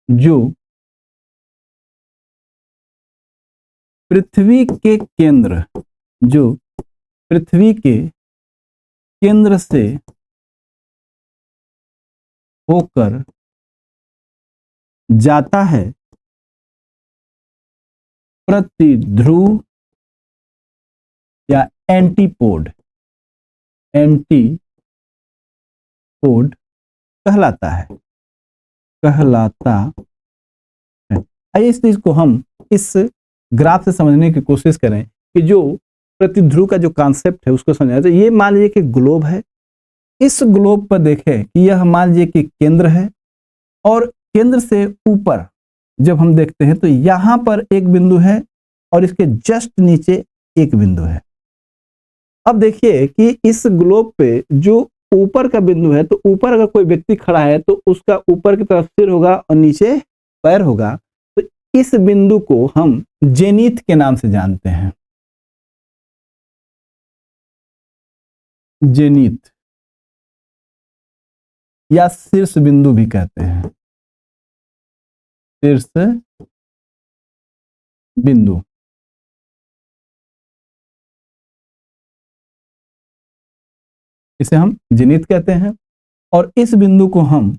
जो पृथ्वी के केंद्र, जो पृथ्वी के केंद्र से होकर जाता है, प्रतिध्रुव या एंटीपोड, एंटीपोड कहलाता है, कहलाता है। आइए इस चीज को हम इस ग्राफ से समझने की कोशिश करें कि जो प्रतिध्रुव का जो कॉन्सेप्ट है उसको समझा। तो ये मान लीजिए कि ग्लोब है, इस ग्लोब पर देखें कि यह मान लीजिए कि केंद्र है, और केंद्र से ऊपर जब हम देखते हैं तो यहां पर एक बिंदु है और इसके जस्ट नीचे एक बिंदु है। अब देखिए कि इस ग्लोब पे जो ऊपर का बिंदु है तो ऊपर अगर कोई व्यक्ति खड़ा है तो उसका ऊपर की तरफ सिर होगा और नीचे पैर होगा। तो इस बिंदु को हम जेनिथ के नाम से जानते हैं, जेनिथ या शीर्ष बिंदु भी कहते हैं, शीर्ष बिंदु। इसे हम जेनिथ कहते हैं और इस बिंदु को हम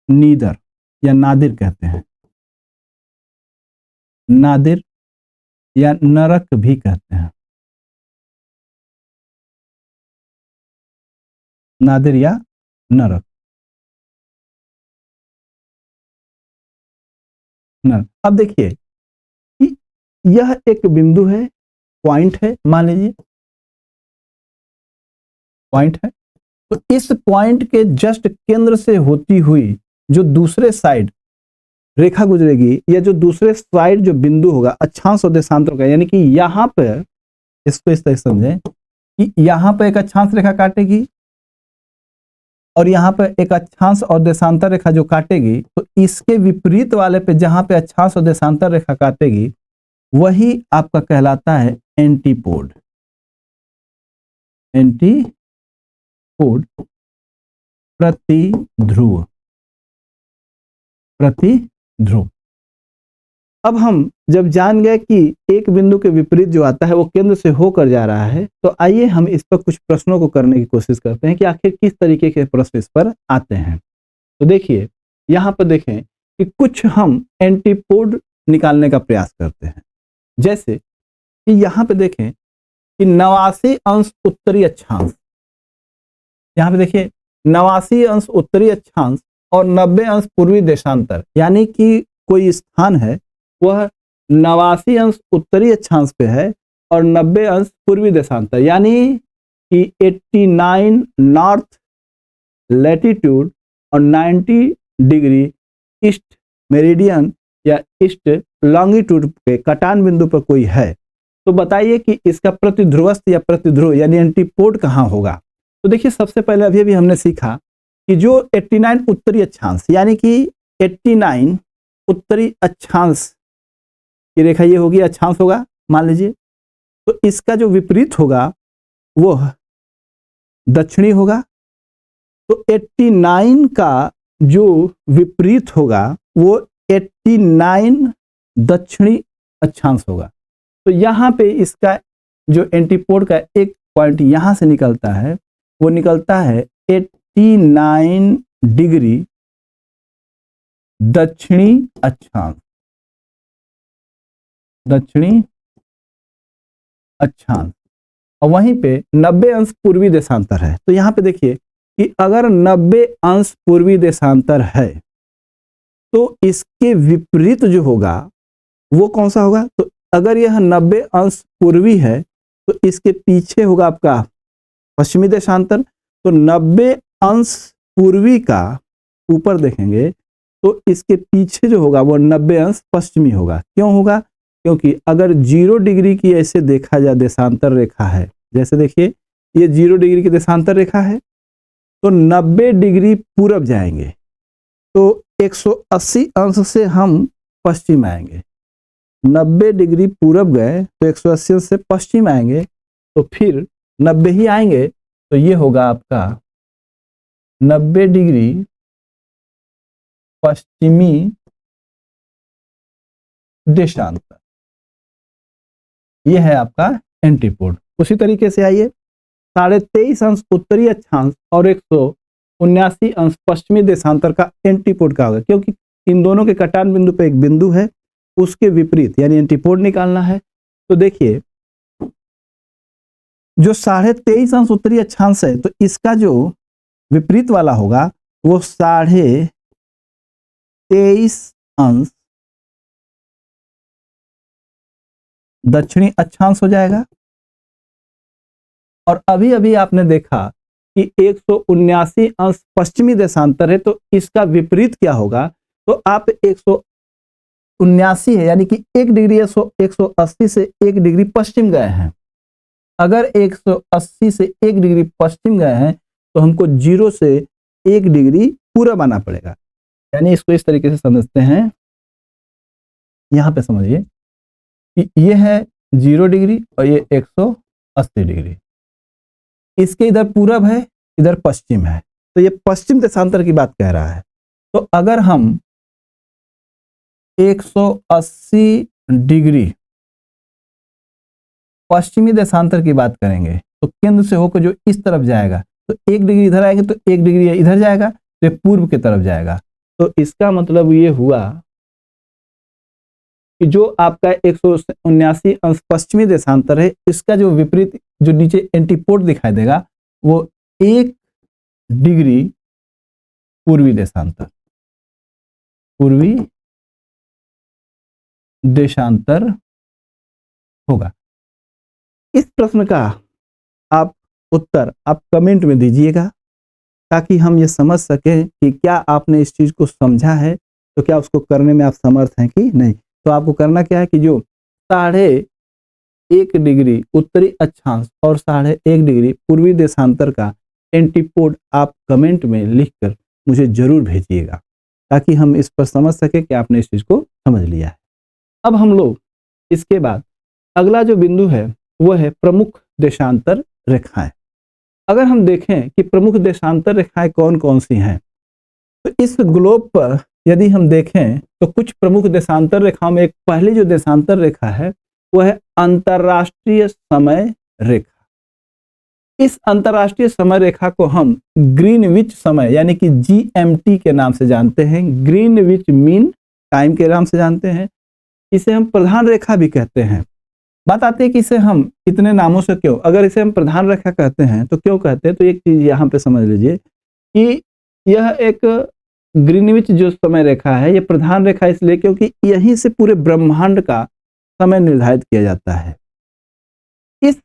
नीदर या नादिर कहते हैं, नादिर या नरक भी कहते हैं, नादिर या नरक। अब देखिए कि यह एक बिंदु है, पॉइंट है, मान लीजिए पॉइंट है। तो इस पॉइंट के जस्ट केंद्र से होती हुई जो दूसरे साइड रेखा गुजरेगी या जो दूसरे साइड जो बिंदु होगा अक्षांश और देशांतर का, यानी कि यहां पर, इसको इस तरह समझें कि यहां पर एक अक्षांश रेखा काटेगी और यहां पर एक अक्षांश और देशांतर रेखा जो काटेगी, तो इसके विपरीत वाले पे जहां पे अक्षांश और देशांतर रेखा काटेगी वही आपका कहलाता है एंटीपोड। एंटीपोड प्रतिध्रुव, प्रतिध्रुव। अब हम जब जान गए कि एक बिंदु के विपरीत जो आता है वो केंद्र से होकर जा रहा है, तो आइए हम इस पर कुछ प्रश्नों को करने की कोशिश करते हैं कि आखिर किस तरीके के प्रश्न इस पर आते हैं। तो देखिए यहां पर देखें कि कुछ हम एंटीपोड निकालने का प्रयास करते हैं। जैसे कि यहां पे देखें कि 89 अंश उत्तरी अक्षांश, यहां पे देखिए 89 अंश उत्तरी अक्षांश और 90 अंश पूर्वी देशांतर, यानी कि कोई स्थान है वह 89 अंश उत्तरी अक्षांश पे है और 90 अंश पूर्वी देशांतर, यानी कि 89 नॉर्थ लैटिट्यूड और 90 डिग्री ईस्ट मेरिडियन या ईस्ट लॉन्गिट्यूड पे कटान बिंदु पर कोई है। तो बताइए कि इसका प्रतिध्रुवस्थ या प्रतिध्रुव यानी एंटीपोड कहाँ होगा। तो देखिए सबसे पहले अभी हमने सीखा कि जो 89 उत्तरी अक्षांश यानी कि 89 उत्तरी अक्षांश की रेखा ये होगी, अक्षांश होगा मान लीजिए, तो इसका जो विपरीत होगा वो दक्षिणी होगा। तो 89 का जो विपरीत होगा वो 89 दक्षिणी अक्षांश होगा। तो यहाँ पे इसका जो एंटीपोड का एक पॉइंट यहाँ से निकलता है वो निकलता है 89 डिग्री दक्षिणी अक्षांश, दक्षिणी अक्षांश, और वहीं पे 90 अंश पूर्वी देशांतर है। तो यहाँ पे देखिए कि अगर 90 अंश पूर्वी देशांतर है तो इसके विपरीत जो होगा वो कौन सा होगा। तो अगर यह 90 अंश पूर्वी है तो इसके पीछे होगा आपका पश्चिमी देशांतर। तो 90 अंश पूर्वी का ऊपर देखेंगे तो इसके पीछे जो होगा वो 90 अंश पश्चिमी होगा। क्यों होगा? क्योंकि अगर 0 डिग्री की ऐसे देखा जाए देशांतर रेखा है, जैसे देखिए ये 0 डिग्री की देशांतर रेखा है, तो 90 डिग्री पूरब जाएंगे तो 180 अंश से हम पश्चिम आएंगे। 90 डिग्री पूरब गए तो 180 अंश से पश्चिम आएंगे, तो फिर 90 ही आएंगे, तो ये होगा आपका 90 डिग्री पश्चिमी देशांतर। यह है आपका एंटीपोड। उसी तरीके से आइए 23.5 अंश उत्तरी अक्षांश और 179 अंश पश्चिमी देशांतर का एंटीपोड का होगा, क्योंकि इन दोनों के कटान बिंदु पे एक बिंदु है, उसके विपरीत यानी एंटीपोड निकालना है। तो देखिए जो 23.5 अंश उत्तरी अक्षांश है तो इसका जो विपरीत वाला होगा वो 23.5 अंश दक्षिणी अक्षांश हो जाएगा। और अभी अभी आपने देखा कि 179 अंश पश्चिमी देशांतर है, तो इसका विपरीत क्या होगा। तो आप 179 है यानी कि 1 डिग्री 180 से 1 डिग्री पश्चिम गए हैं। अगर 180 से 1 डिग्री पश्चिम गए हैं तो हमको 0 से 1 डिग्री पूरब आना पड़ेगा। यानी इसको इस तरीके से समझते हैं, यहाँ पे समझिए कि ये है 0 डिग्री और ये 180 डिग्री। इसके इधर पूरब है, इधर पश्चिम है, तो ये पश्चिम देशांतर की बात कह रहा है। तो अगर हम 180 डिग्री पश्चिमी देशांतर की बात करेंगे तो केंद्र से होकर जो इस तरफ जाएगा, तो 1 डिग्री इधर आएगा तो 1 डिग्री इधर जाएगा, तो ये पूर्व की तरफ जाएगा। तो इसका मतलब ये हुआ कि जो आपका 179 अंश पश्चिमी देशांतर है, इसका जो विपरीत जो नीचे एंटीपोड दिखाई देगा वो 1 डिग्री पूर्वी देशांतर, पूर्वी देशांतर होगा। इस प्रश्न का आप उत्तर आप कमेंट में दीजिएगा ताकि हम ये समझ सकें कि क्या आपने इस चीज को समझा है, तो क्या उसको करने में आप समर्थ हैं कि नहीं। तो आपको करना क्या है कि जो 1.5 डिग्री उत्तरी अक्षांश और 1.5 डिग्री पूर्वी देशांतर का एंटीपोड आप कमेंट में लिखकर मुझे जरूर भेजिएगा ताकि हम इस पर समझ सके कि आपने इस चीज को समझ लिया है। अब हम लोग इसके बाद अगला जो बिंदु है वो है प्रमुख देशांतर रेखाएं। अगर हम देखें कि प्रमुख देशांतर रेखाएं कौन कौन सी हैं, तो इस ग्लोब पर यदि हम देखें तो कुछ प्रमुख देशांतर रेखाओं में एक पहली जो देशांतर रेखा है वह है अंतरराष्ट्रीय समय रेखा। इस अंतरराष्ट्रीय समय रेखा को हम ग्रीनविच समय यानी कि GMT के नाम से जानते हैं, ग्रीनविच मीन टाइम के नाम से जानते हैं। इसे हम प्रधान रेखा भी कहते हैं। बात आती है कि इसे हम इतने नामों से क्यों, अगर इसे हम प्रधान रेखा कहते हैं तो क्यों कहते हैं, तो एक चीज यहाँ पे समझ लीजिए कि यह एक ग्रीनविच जो समय रेखा है ये प्रधान रेखा इसलिए क्योंकि यहीं से पूरे ब्रह्मांड का समय निर्धारित किया जाता है। इस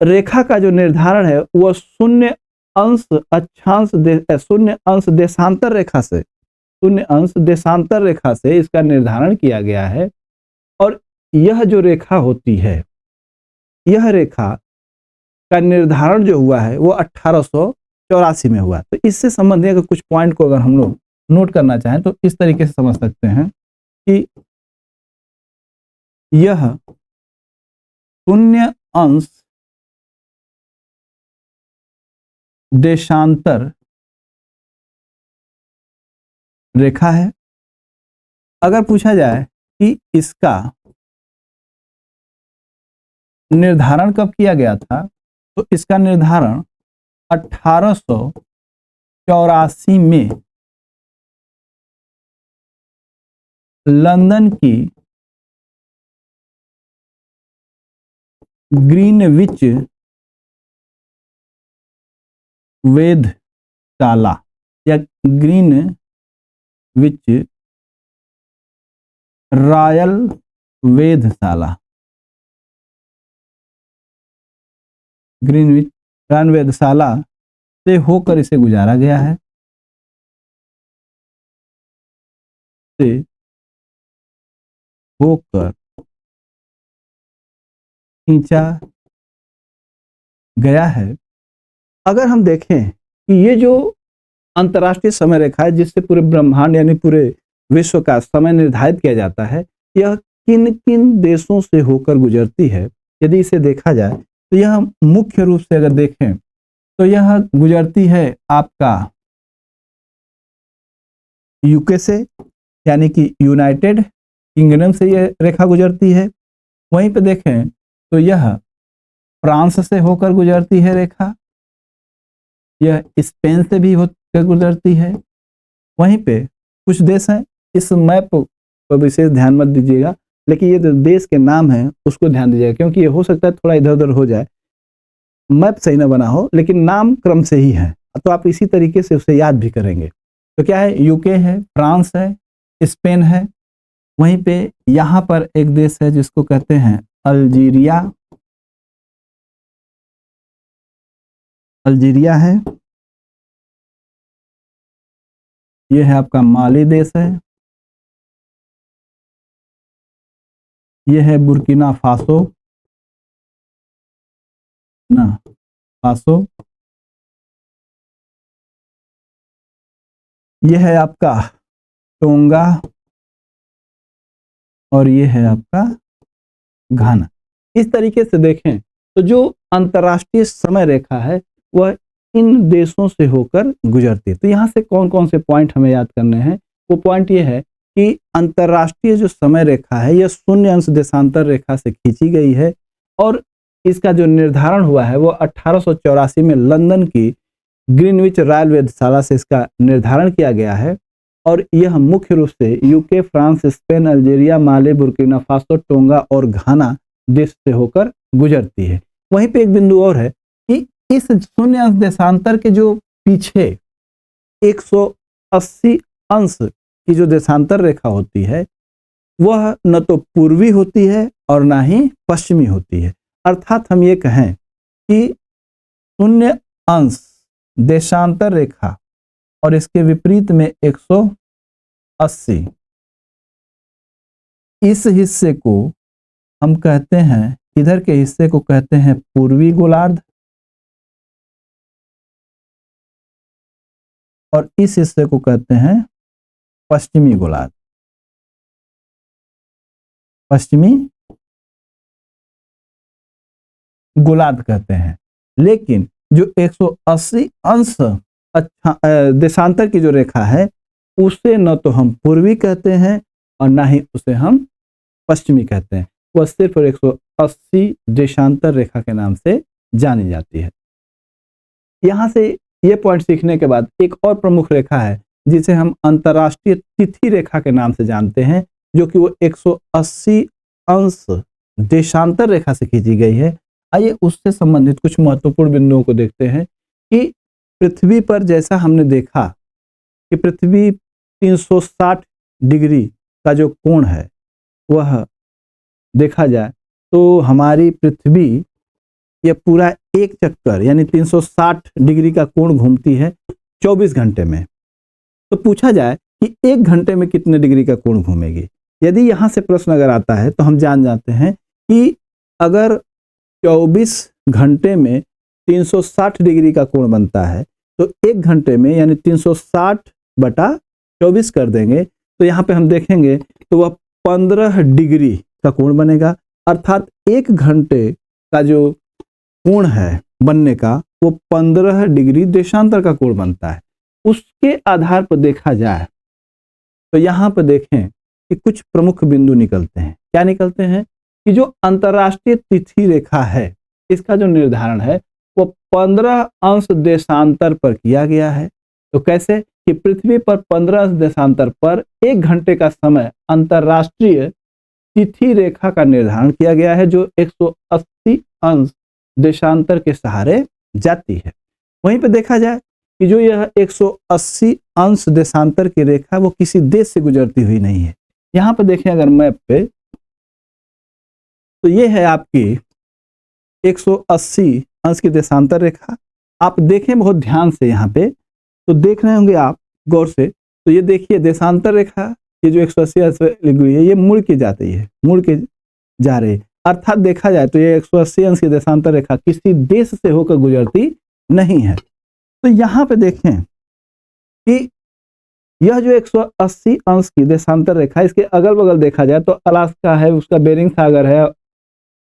रेखा का जो निर्धारण है वह 0 अंश अक्षांश 0 अंश देशांतर रेखा से 0 अंश देशांतर रेखा से इसका निर्धारण किया गया है। और यह जो रेखा होती है, यह रेखा का निर्धारण जो हुआ है वो 1884 में हुआ। तो इससे संबंधित अगर कुछ पॉइंट को अगर हम लोग नोट करना चाहें तो इस तरीके से समझ सकते हैं कि यह 0 अंश देशांतर रेखा है। अगर पूछा जाए कि इसका निर्धारण कब किया गया था, तो इसका निर्धारण 1884 में लंदन की ग्रीनविच वेधशाला या ग्रीनविच रॉयल वेधशाला, ग्रीनविच रॉयल वेधशाला से होकर इसे गुजारा गया है, से होकर खींचा गया है। अगर हम देखें कि ये जो अंतर्राष्ट्रीय समय रेखा है जिससे पूरे ब्रह्मांड यानी पूरे विश्व का समय निर्धारित किया जाता है, यह किन किन देशों से होकर गुजरती है, यदि इसे देखा जाए तो यह मुख्य रूप से अगर देखें तो यह गुजरती है आपका यूके से यानी कि यूनाइटेड किंगडम से यह रेखा गुजरती है। वहीं पे देखें तो यह फ्रांस से होकर गुजरती है रेखा, यह स्पेन से भी होकर गुजरती है। वहीं पे कुछ देश हैं, इस मैप पर विशेष ध्यान मत दीजिएगा, लेकिन ये जो देश के नाम हैं उसको ध्यान दीजिएगा क्योंकि ये हो सकता है थोड़ा इधर उधर हो जाए, मैप सही ना बना हो लेकिन नाम क्रम से ही है, तो आप इसी तरीके से उसे याद भी करेंगे। तो क्या है, यूके है, फ्रांस है, स्पेन है। वहीं पे यहाँ पर एक देश है जिसको कहते हैं अल्जीरिया, अल्जीरिया है। ये है आपका माली देश है, ये है बुर्किना फासो, ना फासो, यह है आपका टोंगा और ये है आपका घाना। इस तरीके से देखें तो जो अंतर्राष्ट्रीय समय रेखा है वह इन देशों से होकर गुजरती है। तो यहाँ से कौन कौन से पॉइंट हमें याद करने हैं? वो पॉइंट ये है कि अंतर्राष्ट्रीय जो समय रेखा है यह शून्य अंश देशांतर रेखा से खींची गई है और इसका जो निर्धारण हुआ है वो 1884 में लंदन की ग्रीनविच रॉयल वेधशाला से इसका निर्धारण किया गया है और यह मुख्य रूप से यूके, फ्रांस, स्पेन, अल्जीरिया, माले, बुर्किना फासो, टोंगा और घाना देश से होकर गुजरती है। वहीं पे एक बिंदु और है कि इस शून्य अंश देशांतर के जो पीछे 180 अंश की जो देशांतर रेखा होती है वह न तो पूर्वी होती है और ना ही पश्चिमी होती है। अर्थात हम ये कहें कि शून्य अंश देशांतर रेखा और इसके विपरीत में 180, इस हिस्से को हम कहते हैं, इधर के हिस्से को कहते हैं पूर्वी गोलार्ध और इस हिस्से को कहते हैं पश्चिमी गोलार्ध। पश्चिमी गोलार्ध कहते हैं। लेकिन जो 180 अंश देशांतर की जो रेखा है उसे न तो हम पूर्वी कहते हैं और ना ही उसे हम पश्चिमी कहते हैं, वह सिर्फ 180 देशांतर रेखा के नाम से जानी जाती है। यहां से ये पॉइंट सीखने के बाद एक और प्रमुख रेखा है जिसे हम अंतर्राष्ट्रीय तिथि रेखा के नाम से जानते हैं, जो कि वो 180 अंश देशांतर रेखा से खींची गई है। आइए उससे संबंधित कुछ महत्वपूर्ण बिंदुओं को देखते हैं कि पृथ्वी पर जैसा हमने देखा कि पृथ्वी 360 डिग्री का जो कोण है वह देखा जाए तो हमारी पृथ्वी यह पूरा एक चक्कर यानी 360 डिग्री का कोण घूमती है 24 घंटे में। तो पूछा जाए कि एक घंटे में कितने डिग्री का कोण घूमेगी, यदि यहाँ से प्रश्न अगर आता है तो हम जान जाते हैं कि अगर 24 घंटे में 360 डिग्री का कोण बनता है तो एक घंटे में यानी 360/24 कर देंगे तो यहाँ पे हम देखेंगे तो वह 15 डिग्री का कोण बनेगा। अर्थात एक घंटे का जो कोण है बनने का वो 15 डिग्री देशांतर का कोण बनता है। उसके आधार पर देखा जाए तो यहाँ पर देखें कि कुछ प्रमुख बिंदु निकलते हैं। क्या निकलते हैं कि जो अंतर्राष्ट्रीय तिथि रेखा है इसका जो निर्धारण है वो 15 अंश देशांतर पर किया गया है। तो कैसे कि पृथ्वी पर 15 अंश देशांतर पर एक घंटे का समय अंतर्राष्ट्रीय तिथि रेखा का निर्धारण किया गया है जो 180 अंश देशांतर के सहारे जाती है। वहीं पे देखा जाए कि जो यह 180 अंश देशांतर की रेखा वो किसी देश से गुजरती हुई नहीं है। यहाँ पे देखें अगर मैप पे तो ये है आपकी 180 अंश की देशांतर रेखा। आप देखें बहुत ध्यान से, यहाँ पे तो देख रहे होंगे आप गौर से, तो ये देखिए देशांतर रेखा ये जो 180 अंश लिखी हुई है ये मुड़ के जाती है, मुड़ के जा रही है। अर्थात देखा जाए तो ये 180 अंश की देशांतर रेखा किसी देश से होकर गुजरती नहीं है। तो यहाँ पे देखें कि यह जो 180 अंश की देशांतर रेखा इसके अगल बगल देखा जाए तो अलास्का है, उसका बेरिंग सागर है,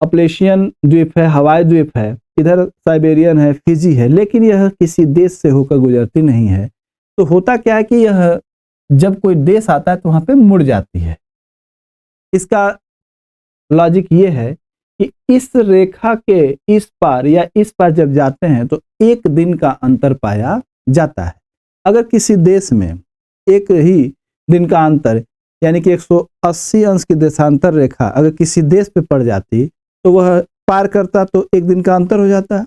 अपलेशियन द्वीप है, हवाई द्वीप है, इधर साइबेरियन है, फिजी है, लेकिन यह किसी देश से होकर गुजरती नहीं है। तो होता क्या है कि यह जब कोई देश आता है तो वहां पे मुड़ जाती है। इसका लॉजिक ये है कि इस रेखा के इस पार या इस पार जब जाते हैं तो एक दिन का अंतर पाया जाता है। अगर किसी देश में एक ही दिन का अंतर यानी कि 180 अंश की देशांतर रेखा अगर किसी देश पे पड़ जाती तो वह पार करता तो एक दिन का अंतर हो जाता,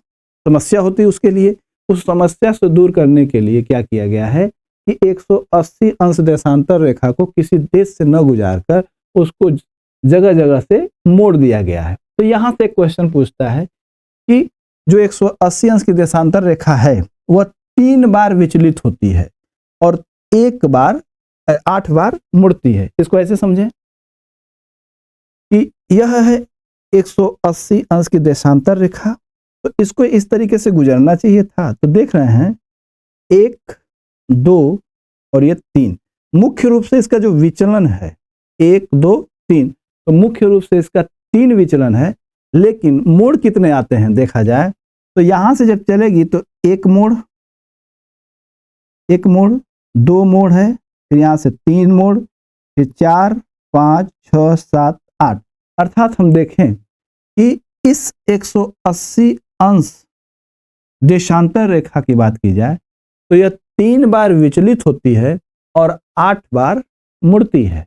समस्या होती उसके लिए। उस समस्या से दूर करने के लिए क्या किया गया है कि 180 अंश देशांतर रेखा को किसी देश से न गुजार कर उसको जगह जगह से मोड़ दिया गया है। तो यहाँ से एक क्वेश्चन पूछता है कि जो 180 अंश की देशांतर रेखा है वह 3 बार विचलित होती है और 8 बार मुड़ती है। इसको ऐसे समझें कि यह है 180 अंश की देशांतर रेखा, तो इसको इस तरीके से गुजरना चाहिए था। तो देख रहे हैं 1, 2, और ये 3। मुख्य रूप से इसका जो विचलन है 1 2 3, तो मुख्य रूप से इसका 3 विचलन है, लेकिन मोड़ कितने आते हैं देखा जाए तो यहां से जब चलेगी तो 1 मोड़, 2 मोड़ है, फिर यहां से 3 मोड़, फिर 4 5 6 7 8। अर्थात हम देखें कि इस 180 अंश देशांतर रेखा की बात की जाए तो यह 3 बार विचलित होती है और 8 बार मुड़ती है।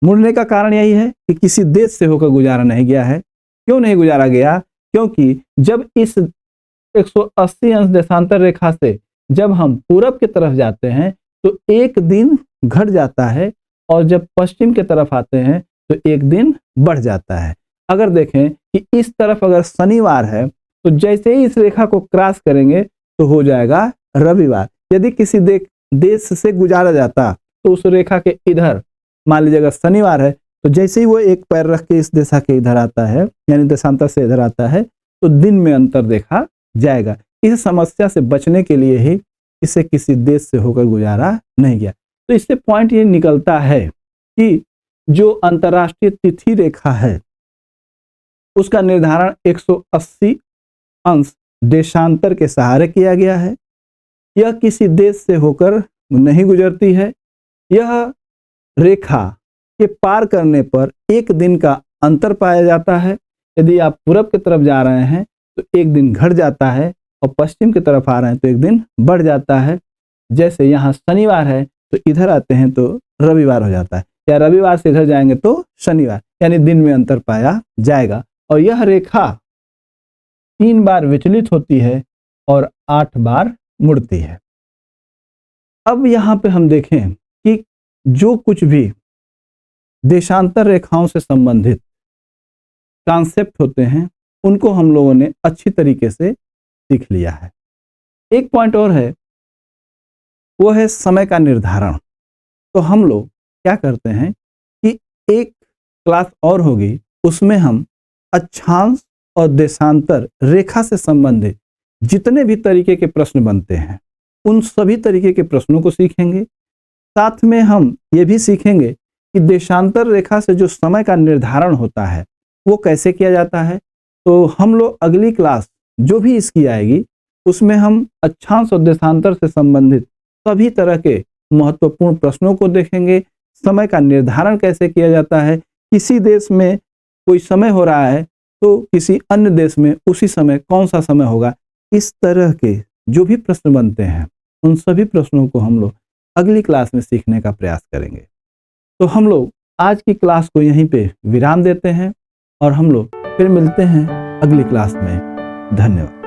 मुड़ने का कारण यही है कि किसी देश से होकर गुजारा नहीं गया है। क्यों नहीं गुजारा गया? क्योंकि जब इस 180 अंश देशांतर रेखा से जब हम पूरब की तरफ जाते हैं तो 1 दिन घट जाता है, और जब पश्चिम की तरफ आते हैं तो 1 दिन बढ़ जाता है। अगर देखें कि इस तरफ अगर शनिवार है तो जैसे ही इस रेखा को क्रॉस करेंगे तो हो जाएगा रविवार। यदि किसी देश से गुजारा जाता तो उस रेखा के इधर, मान लीजिए अगर शनिवार है तो जैसे ही वो एक पैर रख के इस दिशा के इधर आता है, यानी देशांतर से इधर आता है, तो दिन में अंतर देखा जाएगा। इस समस्या से बचने के लिए ही इसे किसी देश से होकर गुजारा नहीं गया। तो इससे पॉइंट ये निकलता है कि जो अंतर्राष्ट्रीय तिथि रेखा है उसका निर्धारण 180 अंश देशांतर के सहारे किया गया है। यह किसी देश से होकर नहीं गुजरती है। यह रेखा के पार करने पर 1 दिन का अंतर पाया जाता है। यदि आप पूरब की तरफ जा रहे हैं तो 1 दिन घट जाता है, और पश्चिम की तरफ आ रहे हैं तो 1 दिन बढ़ जाता है। जैसे यहाँ शनिवार है तो इधर आते हैं तो रविवार हो जाता है, या रविवार से इधर जाएंगे तो शनिवार, यानी दिन में अंतर पाया जाएगा। और यह रेखा 3 बार विचलित होती है और 8 बार मुड़ती है। अब यहाँ पे हम देखें कि जो कुछ भी देशांतर रेखाओं से संबंधित कॉन्सेप्ट होते हैं उनको हम लोगों ने अच्छी तरीके से सीख लिया है। एक पॉइंट और है, वो है समय का निर्धारण। तो हम लोग क्या करते हैं कि एक क्लास और होगी, उसमें हम अक्षांश और देशांतर रेखा से संबंधित जितने भी तरीके के प्रश्न बनते हैं उन सभी तरीके के प्रश्नों को सीखेंगे। साथ में हम ये भी सीखेंगे कि देशांतर रेखा से जो समय का निर्धारण होता है वो कैसे किया जाता है। तो हम लोग अगली क्लास जो भी इसकी आएगी उसमें हम अक्षांश और देशांतर से संबंधित सभी तरह के महत्वपूर्ण प्रश्नों को देखेंगे। समय का निर्धारण कैसे किया जाता है, किसी देश में कोई समय हो रहा है तो किसी अन्य देश में उसी समय कौन सा समय होगा, इस तरह के जो भी प्रश्न बनते हैं उन सभी प्रश्नों को हम लोग अगली क्लास में सीखने का प्रयास करेंगे। तो हम लोग आज की क्लास को यहीं पे विराम देते हैं और हम लोग फिर मिलते हैं अगली क्लास में। धन्यवाद।